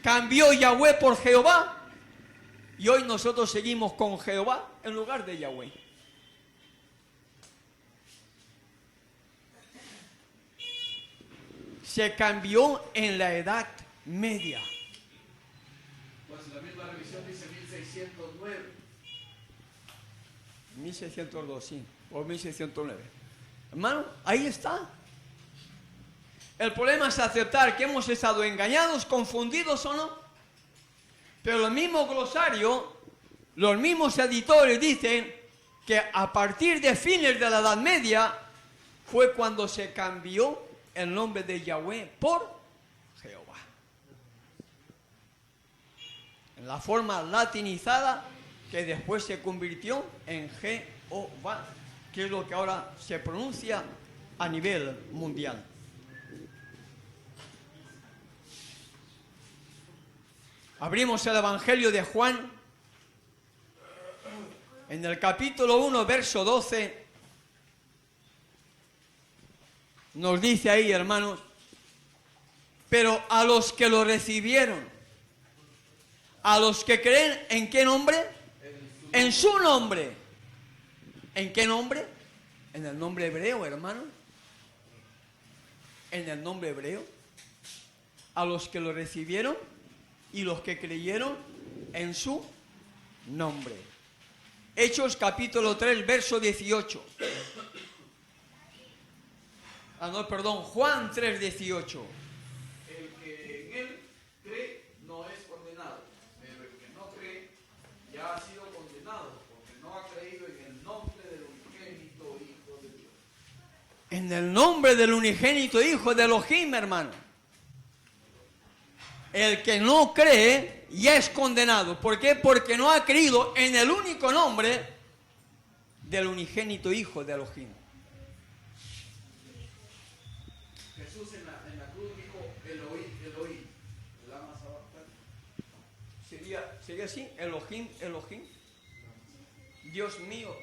cambió Yahweh por Jehová y hoy nosotros seguimos con Jehová en lugar de Yahweh. Se cambió en la Edad Media. Pues la misma revisión dice 1609. 1602, sí, o 1609. Hermano, ahí está. El problema es aceptar que hemos estado engañados, confundidos o no. Pero el mismo glosario, los mismos editores dicen que a partir de fines de la Edad Media fue cuando se cambió el nombre de Yahweh por Jehová. En la forma latinizada que después se convirtió en Jehová. que es lo que ahora se pronuncia a nivel mundial. Abrimos el Evangelio de Juan, en el capítulo 1, verso 12, nos dice ahí, hermanos, pero a los que lo recibieron, a los que creen, ¿en qué nombre? En su nombre. ¿En qué nombre? En el nombre hebreo, hermanos. En el nombre hebreo. A los que lo recibieron y los que creyeron en su nombre. Hechos capítulo 3, verso 18. Juan 3, 18. El que en él cree no es condenado, pero el que no cree ya ha sido condenado, porque no ha creído en el nombre del unigénito Hijo de Dios. En el nombre del unigénito Hijo de Elohim, hermano. El que no cree ya es condenado. ¿Por qué? Porque no ha creído en el único nombre del unigénito Hijo de Elohim. Jesús en la cruz dijo Eloí, Eloí, lama sabactani. ¿Sería así? Elohim, Elohim. Dios mío,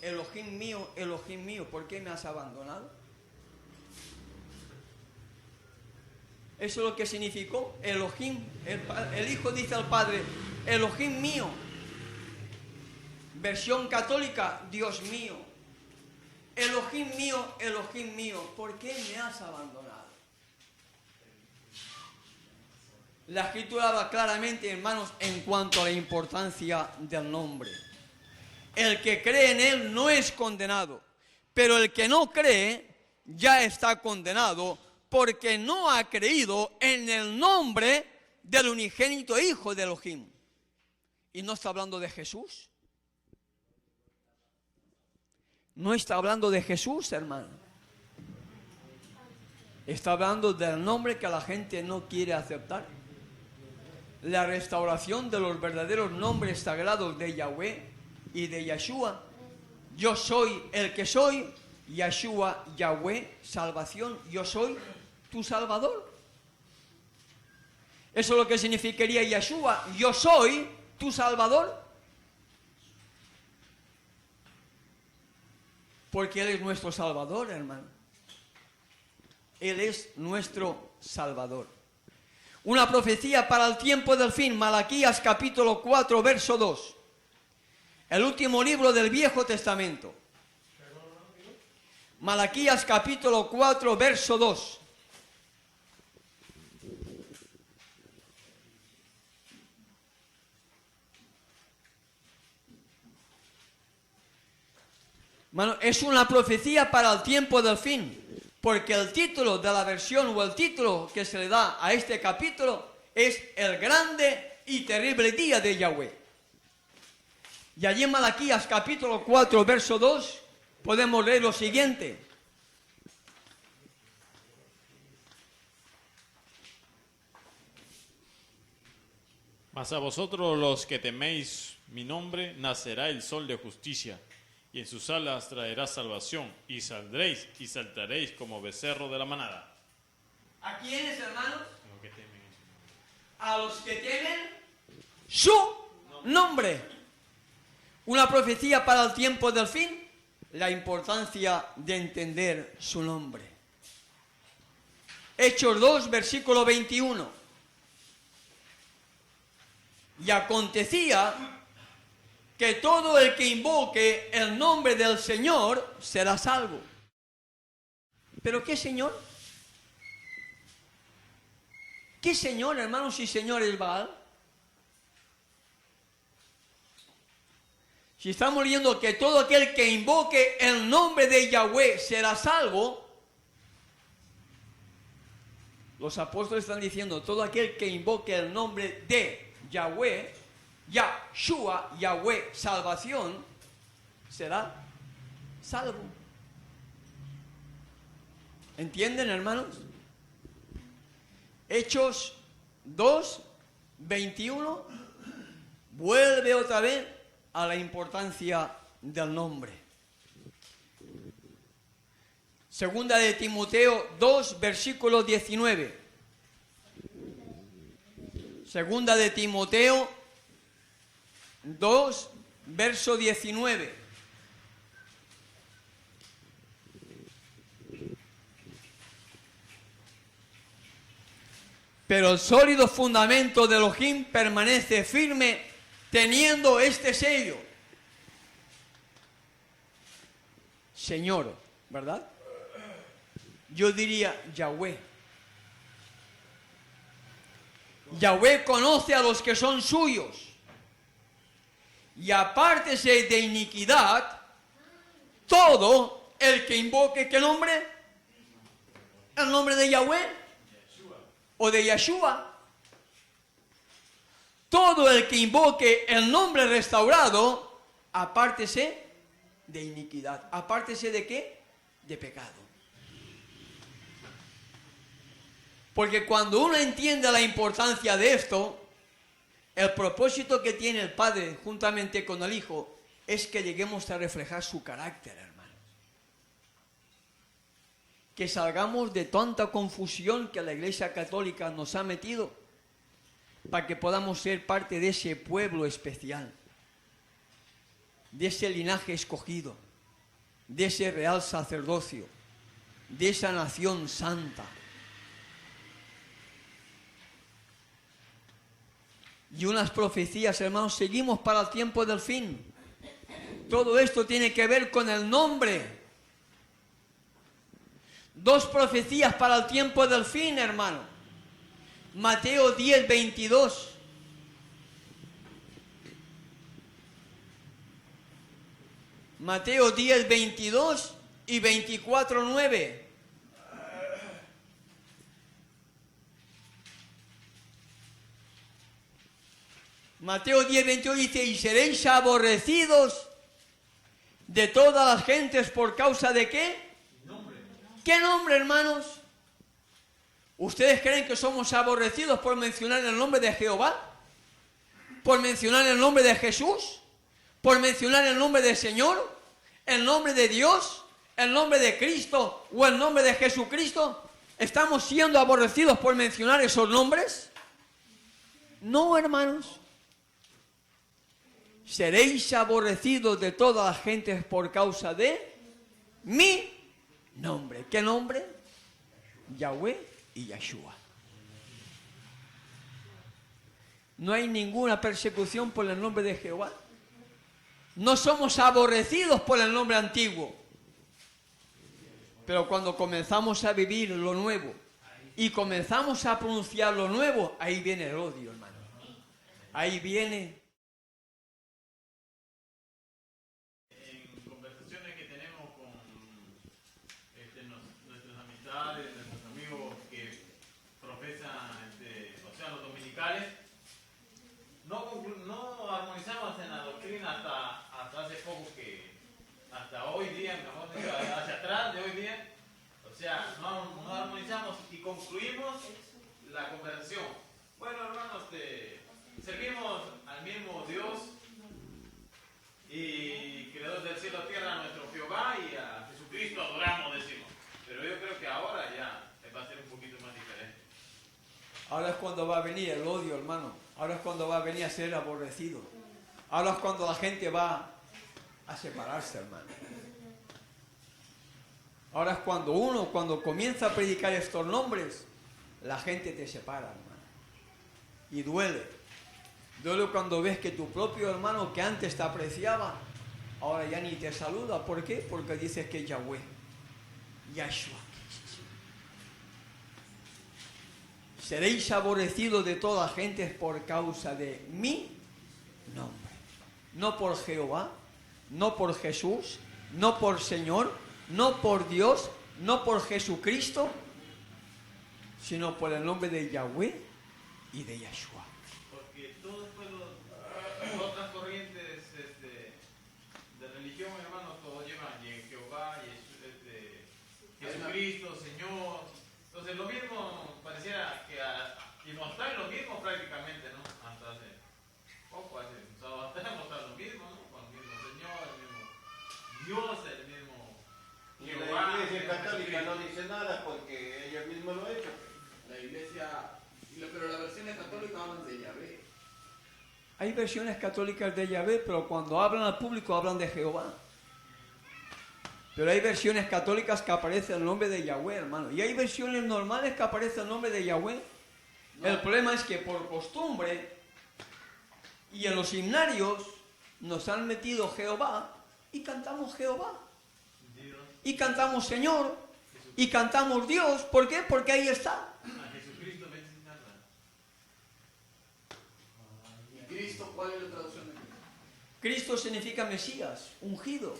Elohim mío, ¿por qué me has abandonado? Eso es lo que significó Elohim. El Hijo dice al Padre, Elohim mío. Versión católica, Dios mío. Elohim mío, ¿por qué me has abandonado? La Escritura habla claramente, hermanos, en cuanto a la importancia del nombre. El que cree en Él no es condenado, pero el que no cree ya está condenado, porque no ha creído en el nombre del unigénito Hijo de Elohim. Y no está hablando de Jesús. No está hablando de Jesús, hermano. Está hablando del nombre que la gente no quiere aceptar. La restauración de los verdaderos nombres sagrados de Yahweh y de Yeshua. Yo soy el que soy. Yeshua, Yahweh, salvación. Yo soy tu Salvador. Eso es lo que significaría Yeshua. Yo soy tu Salvador. Porque Él es nuestro Salvador, hermano. Él es nuestro Salvador. Una profecía para el tiempo del fin. Malaquías capítulo 4, verso 2. El último libro del Viejo Testamento. Malaquías capítulo 4, verso 2. Bueno, es una profecía para el tiempo del fin, porque el título de la versión o el título que se le da a este capítulo es el grande y terrible día de Yahweh. Y allí en Malaquías capítulo 4, verso 2, podemos leer lo siguiente. Mas a vosotros los que teméis mi nombre, nacerá el sol de justicia, y en sus alas traerá salvación, y saldréis y saltaréis como becerro de la manada. ¿A quiénes, hermanos? Los que temen en su nombre. A los que temen su nombre. Una profecía para el tiempo del fin, la importancia de entender su nombre. Hechos 2, versículo 21. Y acontecía que todo el que invoque el nombre del Señor será salvo. ¿Pero qué Señor? ¿Qué Señor, hermanos y señores Baal? Si estamos leyendo que todo aquel que invoque el nombre de Yahweh será salvo, los apóstoles están diciendo, todo aquel que invoque el nombre de Yahweh, Yahshua, Yahweh, salvación, será salvo. ¿Entienden, hermanos? Hechos 2, 21, vuelve otra vez a la importancia del nombre. Segunda de Timoteo 2, versículo 19. Segunda de Timoteo 2, verso 19. Pero el sólido fundamento de Elohim permanece firme teniendo este sello. Señor, ¿verdad? Yo diría Yahweh. Yahweh conoce a los que son suyos. Y apártese de iniquidad todo el que invoque, ¿qué nombre? El nombre de Yahweh o de Yeshua. Todo el que invoque el nombre restaurado, apártese de iniquidad. ¿Apártese de qué? De pecado. Porque cuando uno entiende la importancia de esto, el propósito que tiene el Padre juntamente con el Hijo es que lleguemos a reflejar su carácter, hermanos. Que salgamos de tanta confusión que la Iglesia Católica nos ha metido para que podamos ser parte de ese pueblo especial, de ese linaje escogido, de ese real sacerdocio, de esa nación santa. Y unas profecías, hermanos, seguimos para el tiempo del fin. Todo esto tiene que ver con el nombre. 2 profecías para el tiempo del fin, hermano. Mateo 10, 22. Mateo 10, 22 y 24, 9. Mateo 10, 22 dice, y seréis aborrecidos de todas las gentes por causa de ¿qué? Nombre. ¿Qué nombre, hermanos? ¿Ustedes creen que somos aborrecidos por mencionar el nombre de Jehová? ¿Por mencionar el nombre de Jesús? ¿Por mencionar el nombre del Señor? ¿El nombre de Dios? ¿El nombre de Cristo? ¿O el nombre de Jesucristo? ¿Estamos siendo aborrecidos por mencionar esos nombres? No, hermanos. Seréis aborrecidos de todas las gentes por causa de mi nombre. ¿Qué nombre? Yahweh y Yeshua. No hay ninguna persecución por el nombre de Jehová. No somos aborrecidos por el nombre antiguo. Pero cuando comenzamos a vivir lo nuevo y comenzamos a pronunciar lo nuevo, ahí viene el odio, hermano. Ahí viene. En conversaciones que tenemos con nuestras amistades, nuestros amigos que profesan, o sea, los dominicales, no armonizamos en la doctrina hasta hace poco, hasta hoy día, mejor dicho, hacia atrás de hoy día. O sea, no armonizamos y concluimos la conversación. Bueno, hermanos, servimos al mismo Dios y creador del cielo y tierra, a nuestro Jehová, y a Jesucristo adoramos, decimos. Pero yo creo que ahora ya va a ser un poquito más diferente. Ahora es cuando va a venir el odio, hermano. Ahora es cuando va a venir a ser aborrecido. Ahora es cuando la gente va a separarse, hermano. Ahora es cuando comienza a predicar estos nombres, la gente te separa, hermano. Y duele. Duele cuando ves que tu propio hermano que antes te apreciaba, ahora ya ni te saluda. ¿Por qué? Porque dices que es Yahweh, Yahshua. Seréis aborrecidos de todas gentes por causa de mi nombre. No por Jehová, no por Jesús, no por Señor, no por Dios, no por Jesucristo, sino por el nombre de Yahweh y de Yeshua. Porque todas otras corrientes de religión, hermanos, todos llevan Jehová, Jesucristo, Señor. Entonces lo mismo pareciera que nos trae lo mismo prácticamente, ¿no? Hasta hace poco, hace un sábado tenemos lo mismo, ¿no? Con el mismo Señor, el mismo Dios, el mismo Jehová. católica no dice nada porque ellos mismos lo han hecho. La iglesia, pero las versiones católicas hablan de Yahvé. Hay versiones católicas de Yahvé, pero cuando hablan al público hablan de Jehová. Pero hay versiones católicas que aparece el nombre de Yahvé, hermano. Y hay versiones normales que aparece el nombre de Yahvé. No. El problema es que por costumbre y en los himnarios nos han metido Jehová y cantamos Jehová. Dios. Y cantamos Señor. Y cantamos Dios. ¿Por qué? Porque ahí está. A Jesucristo me enseñarla. ¿Y Cristo cuál es la traducción de Cristo? Cristo significa Mesías, ungido.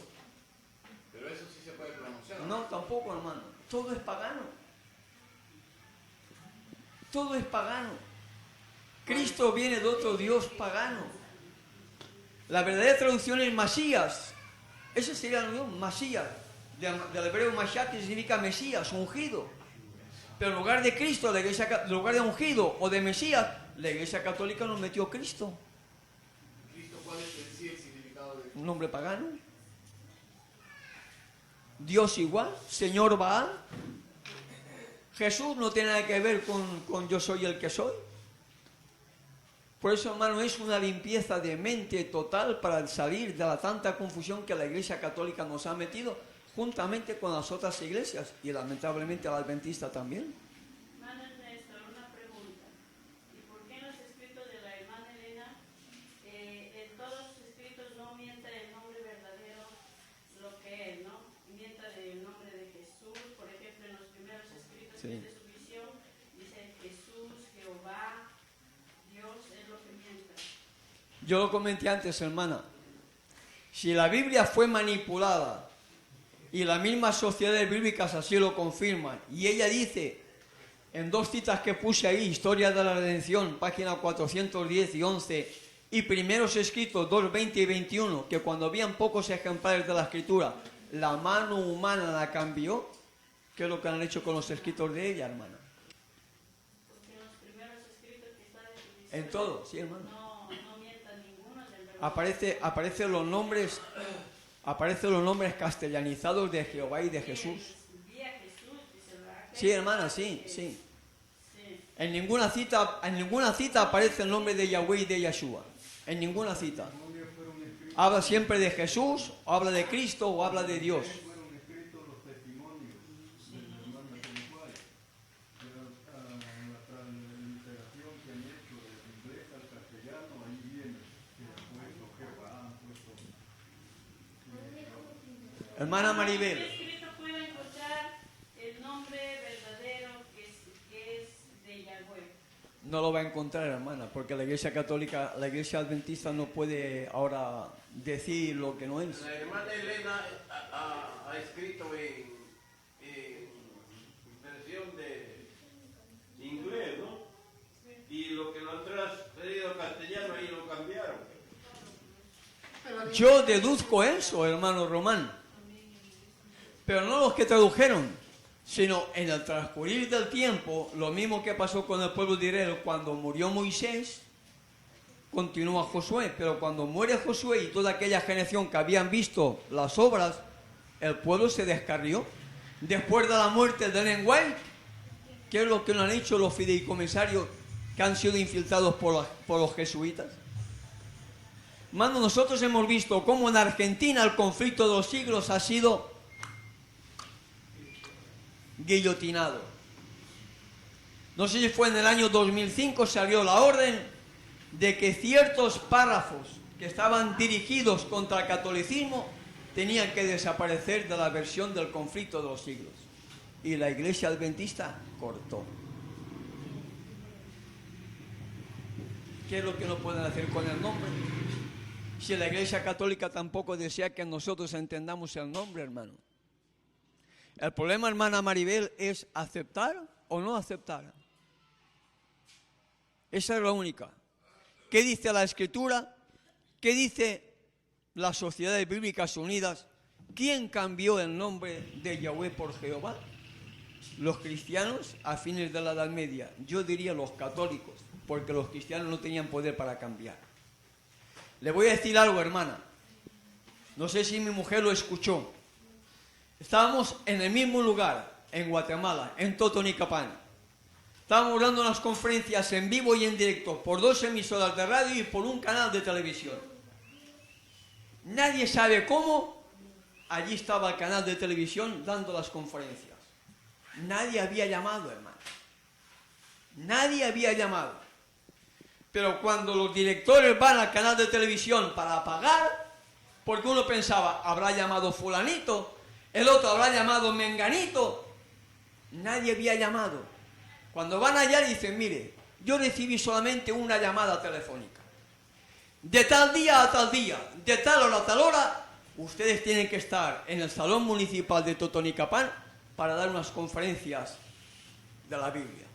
Pero eso sí se puede pronunciar. No, tampoco, hermano. Todo es pagano. Todo es pagano. Cristo viene de otro Dios pagano. La verdadera traducción es Masías. Ese sería el nombre, Masías. Del hebreo Mashiach, que significa Mesías, ungido. Pero en lugar de Cristo, en lugar de ungido o de Mesías, la Iglesia Católica nos metió Cristo. ¿Cristo cuál es en sí el significado de Un nombre pagano. Dios igual, Señor Baal. Jesús no tiene nada que ver con yo soy el que soy. Por eso, hermano, es una limpieza de mente total para salir de la tanta confusión que la Iglesia Católica nos ha metido, juntamente con las otras iglesias y lamentablemente la adventista también. Hermana Ernesto, una pregunta. ¿Y por qué en los escritos de la hermana Elena, en todos los escritos no mienta el nombre verdadero lo que es, ¿no? Mienta el nombre de Jesús, por ejemplo, en los primeros escritos Sí. de su visión, dice Jesús, Jehová, Dios es lo que mienta. Yo lo comenté antes, hermana. Si la Biblia fue manipulada y las mismas sociedades bíblicas así lo confirman, y ella dice, en dos citas que puse ahí, Historia de la Redención, página 410 y 11, y primeros escritos 2, 20 y 21, que cuando habían pocos ejemplares de la Escritura, la mano humana la cambió, ¿qué es lo que han hecho con los escritos de ella, hermana? Porque en los primeros escritos que está de su visión, En todo, sí, hermano. no mienta ninguno del verdadero. Aparecen los nombres castellanizados de Jehová y de Jesús. Vía Jesús, dice, ¿verdad? Sí, hermana, sí, sí. Sí. En ninguna cita aparece el nombre de Yahweh y de Yeshua. En ninguna cita. Habla siempre de Jesús, o habla de Cristo, o habla de Dios. Fueron escritos los testimonios de la hermana Senhuay, la transliteración que han hecho del inglés al castellano, ahí viene que han puesto Jehová, han puesto... Hermana Maribel, ¿En qué escrito puede encontrar el nombre verdadero que es de Yahweh? no lo va a encontrar, hermana, porque la Iglesia Católica, la Iglesia Adventista no puede ahora decir lo que no es. La hermana Elena ha escrito en versión de inglés, ¿no? Y lo que lo han transferido a castellano ahí lo cambiaron. Yo deduzco eso, hermano Román. Pero no los que tradujeron, sino en el transcurrir del tiempo, lo mismo que pasó con el pueblo de Israel cuando murió Moisés, continúa Josué, pero cuando muere Josué y toda aquella generación que habían visto las obras, el pueblo se descarrió. Después de la muerte de Ellen White, ¿qué es lo que nos han hecho los fideicomisarios que han sido infiltrados por los jesuitas? Hermano, nosotros hemos visto cómo en Argentina el conflicto de los siglos ha sido guillotinado. No sé si fue en el año 2005, salió la orden de que ciertos párrafos que estaban dirigidos contra el catolicismo tenían que desaparecer de la versión del conflicto de los siglos. Y la Iglesia Adventista cortó. ¿Qué es lo que no pueden hacer con el nombre? Si la Iglesia Católica tampoco desea que nosotros entendamos el nombre, hermano. El problema, hermana Maribel, es aceptar o no aceptar. Esa es la única. ¿Qué dice la Escritura? ¿Qué dice las Sociedades Bíblicas Unidas? ¿Quién cambió el nombre de Yahweh por Jehová? Los cristianos a fines de la Edad Media. Yo diría los católicos, porque los cristianos no tenían poder para cambiar. Le voy a decir algo, hermana. No sé si mi mujer lo escuchó. Estábamos en el mismo lugar, en Guatemala, en Totonicapán. Estábamos dando unas conferencias en vivo y en directo por 2 emisoras de radio y por un canal de televisión. Nadie sabe cómo allí estaba el canal de televisión dando las conferencias. Nadie había llamado, hermano. Nadie había llamado. Pero cuando los directores van al canal de televisión para pagar, porque uno pensaba, habrá llamado fulanito, el otro habrá llamado menganito, nadie había llamado. Cuando van allá dicen, mire, yo recibí solamente una llamada telefónica. De tal día a tal día, de tal hora a tal hora, ustedes tienen que estar en el Salón Municipal de Totonicapán para dar unas conferencias de la Biblia.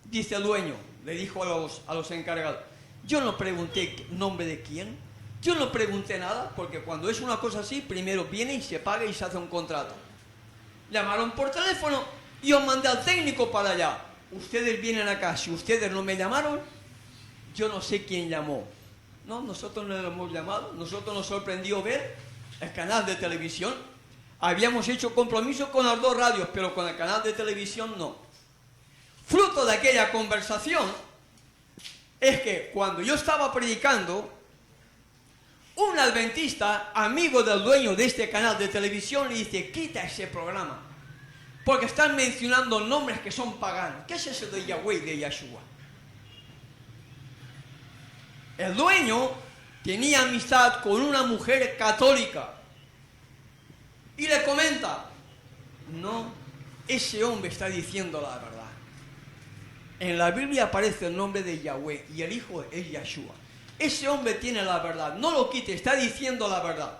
Dice el dueño, le dijo a los encargados, yo no pregunté nombre de quién, yo no pregunté nada, porque cuando es una cosa así, primero viene y se paga y se hace un contrato. Llamaron por teléfono y os mandé al técnico para allá. Ustedes vienen acá, si ustedes no me llamaron, yo no sé quién llamó. No, nosotros no lo hemos llamado, nosotros nos sorprendió ver el canal de televisión. Habíamos hecho compromiso con las 2 radios, pero con el canal de televisión no. Fruto de aquella conversación es que cuando yo estaba predicando, un adventista, amigo del dueño de este canal de televisión, le dice, quita ese programa, porque están mencionando nombres que son paganos. ¿Qué es eso de Yahweh y de Yahshua? El dueño tenía amistad con una mujer católica y le comenta, no, ese hombre está diciendo la verdad. En la Biblia aparece el nombre de Yahweh y el hijo es Yahshua. Ese hombre tiene la verdad, no lo quite, está diciendo la verdad.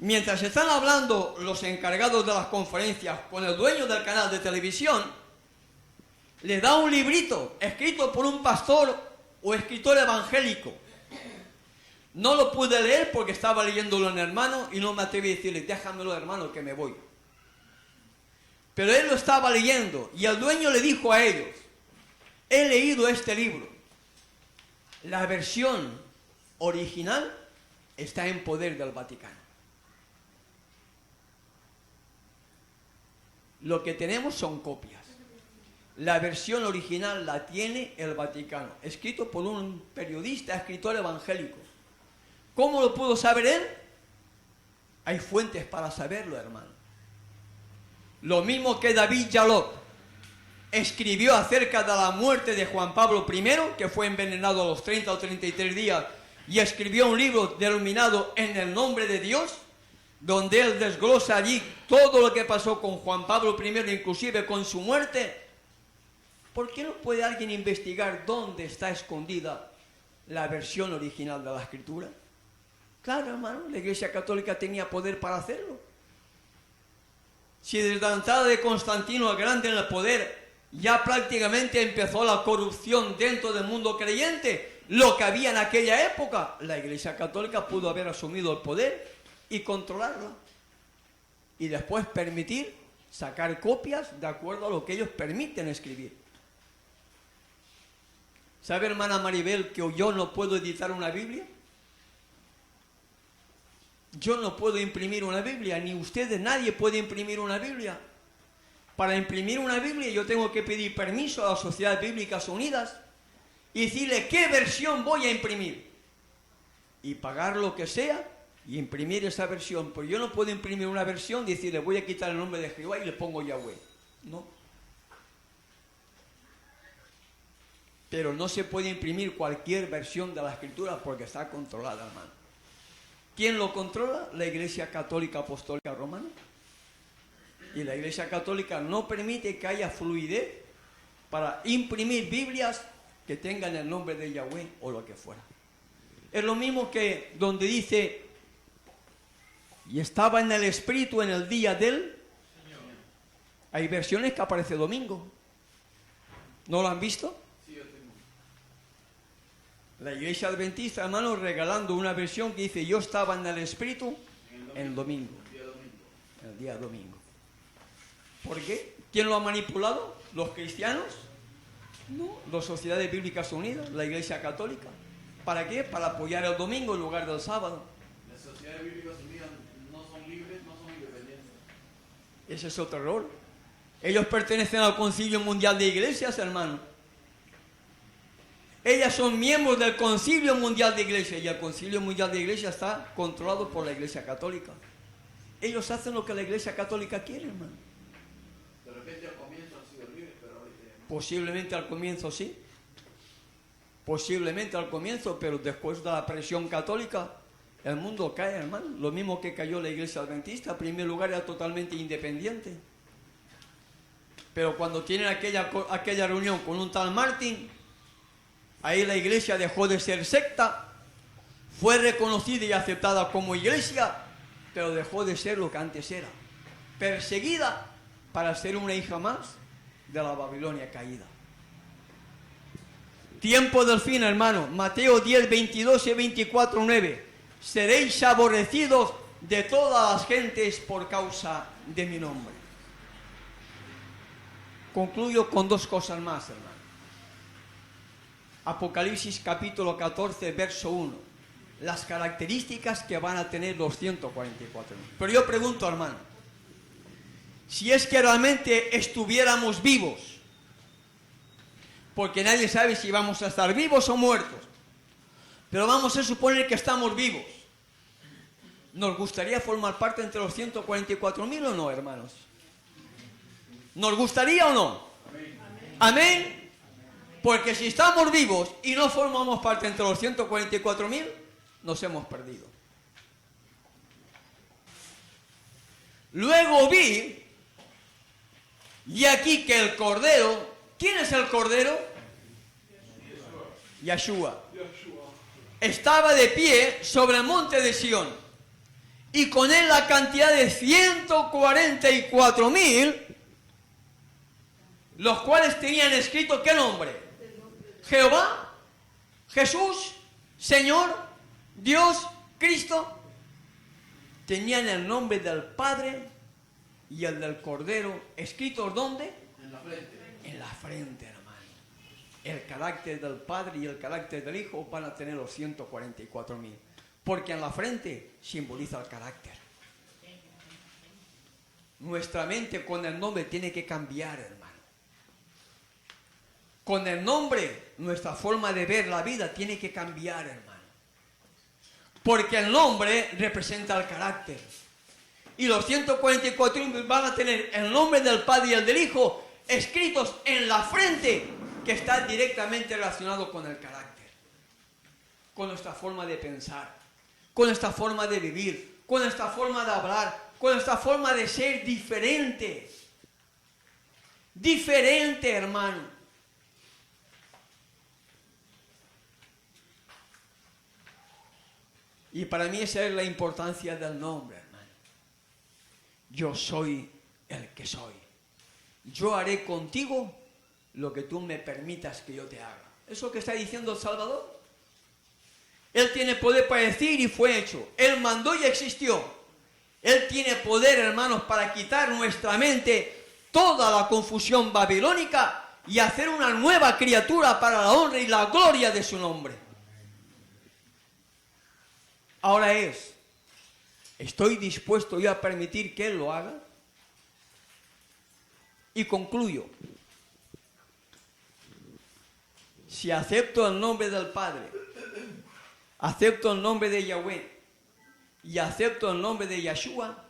Mientras están hablando los encargados de las conferencias con el dueño del canal de televisión, le da un librito escrito por un pastor o escritor evangélico. No lo pude leer porque estaba leyéndolo en hermano y no me atreví a decirle, déjamelo hermano que me voy. Pero él lo estaba leyendo y el dueño le dijo a ellos, he leído este libro. La versión original está en poder del Vaticano. Lo que tenemos son copias. La versión original la tiene el Vaticano, escrito por un periodista, escritor evangélico. ¿Cómo lo pudo saber él? Hay fuentes para saberlo, hermano. Lo mismo que David Jalot escribió acerca de la muerte de Juan Pablo I, que fue envenenado a los 30 o 33 días, y escribió un libro denominado En el nombre de Dios, donde él desglosa allí todo lo que pasó con Juan Pablo I, inclusive con su muerte. ¿Por qué no puede alguien investigar dónde está escondida la versión original de la Escritura? Claro, hermano, la Iglesia Católica tenía poder para hacerlo. Si desde la entrada de Constantino el Grande en el poder ya prácticamente empezó la corrupción dentro del mundo creyente, lo que había en aquella época, la Iglesia Católica pudo haber asumido el poder y controlarla. Y después permitir sacar copias de acuerdo a lo que ellos permiten escribir. ¿Sabe, hermana Maribel, que yo no puedo editar una Biblia? Yo no puedo imprimir una Biblia, ni ustedes, nadie puede imprimir una Biblia. Para imprimir una Biblia yo tengo que pedir permiso a las Sociedades Bíblicas Unidas y decirle qué versión voy a imprimir. Y pagar lo que sea y imprimir esa versión. Pues yo no puedo imprimir una versión y decirle voy a quitar el nombre de Jehová y le pongo Yahweh. No. Pero no se puede imprimir cualquier versión de la Escritura porque está controlada, hermano. ¿Quién lo controla? La Iglesia Católica Apostólica Romana. Y la Iglesia Católica no permite que haya fluidez para imprimir Biblias que tengan el nombre de Yahweh o lo que fuera. Es lo mismo que donde dice, y estaba en el Espíritu en el día del Señor. Hay versiones que aparece domingo. ¿No lo han visto? Sí, yo tengo. La Iglesia Adventista, hermano, regalando una versión que dice, yo estaba en el Espíritu en el domingo. El día domingo. ¿Por qué? ¿Quién lo ha manipulado? ¿Los cristianos? No, las Sociedades Bíblicas Unidas, la Iglesia Católica. ¿Para qué? Para apoyar el domingo en lugar del sábado. Las Sociedades Bíblicas Unidas no son libres, no son independientes. Ese es otro error. Ellos pertenecen al Concilio Mundial de Iglesias, hermano. Ellas son miembros del Concilio Mundial de Iglesias, y el Concilio Mundial de Iglesias está controlado por la Iglesia Católica. Ellos hacen lo que la Iglesia Católica quiere, hermano. De repente al comienzo han sido libres, pero ahorita... Posiblemente al comienzo sí. Posiblemente al comienzo, pero después de la presión católica, el mundo cae, hermano. Lo mismo que cayó la Iglesia Adventista. En primer lugar era totalmente independiente. Pero cuando tienen aquella reunión con un tal Martin, ahí la iglesia dejó de ser secta, fue reconocida y aceptada como iglesia, pero dejó de ser lo que antes era, perseguida para ser una hija más de la Babilonia caída. Tiempo del fin, hermano. Mateo 10, 22 y 24, 9. Seréis aborrecidos de todas las gentes por causa de mi nombre. Concluyo con dos cosas más, hermano. Apocalipsis capítulo 14, verso 1. Las características que van a tener los 144.000. Pero yo pregunto, hermano, si es que realmente estuviéramos vivos, porque nadie sabe si vamos a estar vivos o muertos, pero vamos a suponer que estamos vivos, ¿nos gustaría formar parte entre los 144.000 o no, hermanos? ¿Nos gustaría o no? Amén. Porque si estamos vivos y no formamos parte entre los 144.000, nos hemos perdido. Luego vi, y aquí que el Cordero, ¿quién es el Cordero? Yeshua. Estaba de pie sobre el monte de Sión, y con él la cantidad de 144.000, los cuales tenían escrito ¿qué nombre? Jehová, Jesús, Señor, Dios, Cristo. Tenían el nombre del Padre y el del Cordero escritos ¿dónde? En la frente. En la frente, hermano. El carácter del Padre y el carácter del Hijo van a tener los 144.000. Porque en la frente simboliza el carácter. Nuestra mente con el nombre tiene que cambiar, hermano. Con el nombre, nuestra forma de ver la vida tiene que cambiar, hermano. Porque el nombre representa el carácter. Y los 144.000 van a tener el nombre del Padre y el del Hijo escritos en la frente, que está directamente relacionado con el carácter, con nuestra forma de pensar, con nuestra forma de vivir, con nuestra forma de hablar, con nuestra forma de ser diferente. Diferente, hermano. Y para mí esa es la importancia del nombre, hermano. Yo soy el que soy. Yo haré contigo lo que tú me permitas que yo te haga. ¿Eso que está diciendo el Salvador? Él tiene poder para decir y fue hecho. Él mandó y existió. Él tiene poder, hermanos, para quitar nuestra mente toda la confusión babilónica y hacer una nueva criatura para la honra y la gloria de su nombre. Ahora ¿estoy dispuesto yo a permitir que Él lo haga? Y concluyo. Si acepto el nombre del Padre, acepto el nombre de Yahweh y acepto el nombre de Yeshua,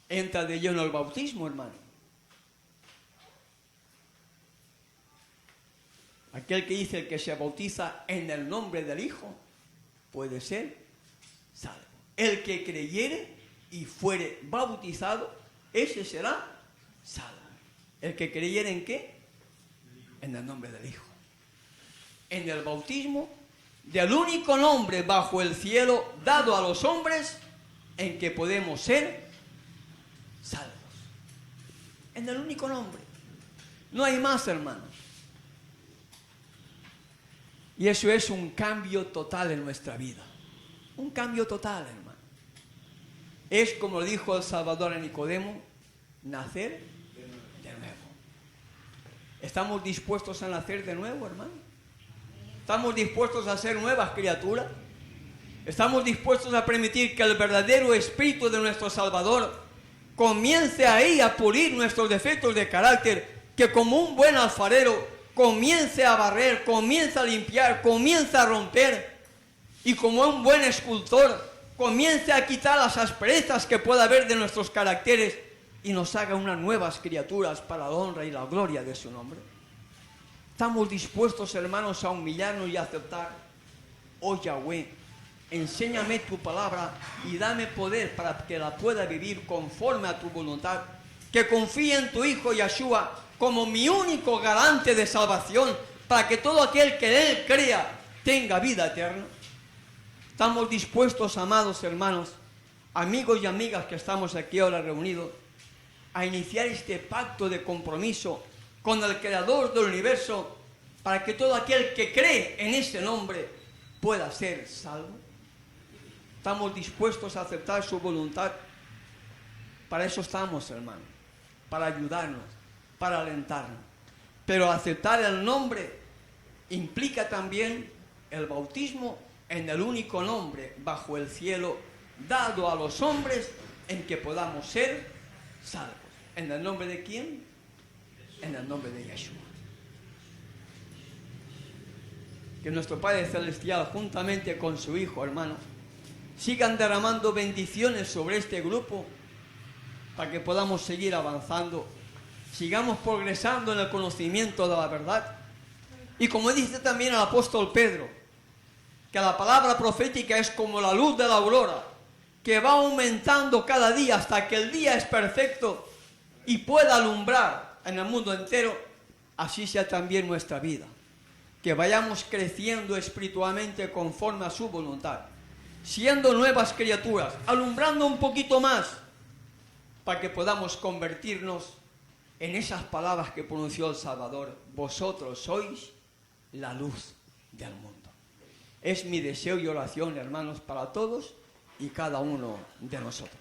entra de lleno el bautismo, hermano. Aquel que dice que se bautiza en el nombre del Hijo puede ser salvo. El que creyere y fuere bautizado, ese será salvo. El que creyere ¿en qué? En el nombre del Hijo. En el bautismo del único nombre bajo el cielo dado a los hombres en que podemos ser salvos. En el único nombre. No hay más, hermanos. Y eso es un cambio total en nuestra vida. Un cambio total, hermano. Es como dijo el Salvador a Nicodemo, nacer de nuevo. ¿Estamos dispuestos a nacer de nuevo, hermano? ¿Estamos dispuestos a ser nuevas criaturas? ¿Estamos dispuestos a permitir que el verdadero Espíritu de nuestro Salvador comience ahí a pulir nuestros defectos de carácter, que como un buen alfarero comience a barrer, comience a limpiar, comience a romper, y como un buen escultor comience a quitar las asperezas que pueda haber de nuestros caracteres y nos haga unas nuevas criaturas para la honra y la gloria de su nombre. Estamos dispuestos, hermanos, a humillarnos y a aceptar. Oh Yahweh, enséñame tu palabra y dame poder para que la pueda vivir conforme a tu voluntad. Que confíe en tu Hijo Yeshua como mi único garante de salvación, para que todo aquel que en Él crea tenga vida eterna. Estamos dispuestos, amados hermanos, amigos y amigas que estamos aquí ahora reunidos, a iniciar este pacto de compromiso con el Creador del universo, para que todo aquel que cree en ese nombre pueda ser salvo. Estamos dispuestos a aceptar su voluntad. Para eso estamos, hermanos, para ayudarnos, para alentarnos. Pero aceptar el nombre implica también el bautismo en el único nombre bajo el cielo dado a los hombres en que podamos ser salvos. ¿En el nombre de quién? En el nombre de Yeshua. Que nuestro Padre Celestial, juntamente con su Hijo, hermano, sigan derramando bendiciones sobre este grupo para que podamos seguir avanzando, sigamos progresando en el conocimiento de la verdad. Y como dice también el apóstol Pedro, que la palabra profética es como la luz de la aurora, que va aumentando cada día hasta que el día es perfecto y pueda alumbrar en el mundo entero. Así sea también nuestra vida, que vayamos creciendo espiritualmente conforme a su voluntad, siendo nuevas criaturas, alumbrando un poquito más, para que podamos convertirnos en esas palabras que pronunció el Salvador: vosotros sois la luz del mundo. Es mi deseo y oración, hermanos, para todos y cada uno de nosotros.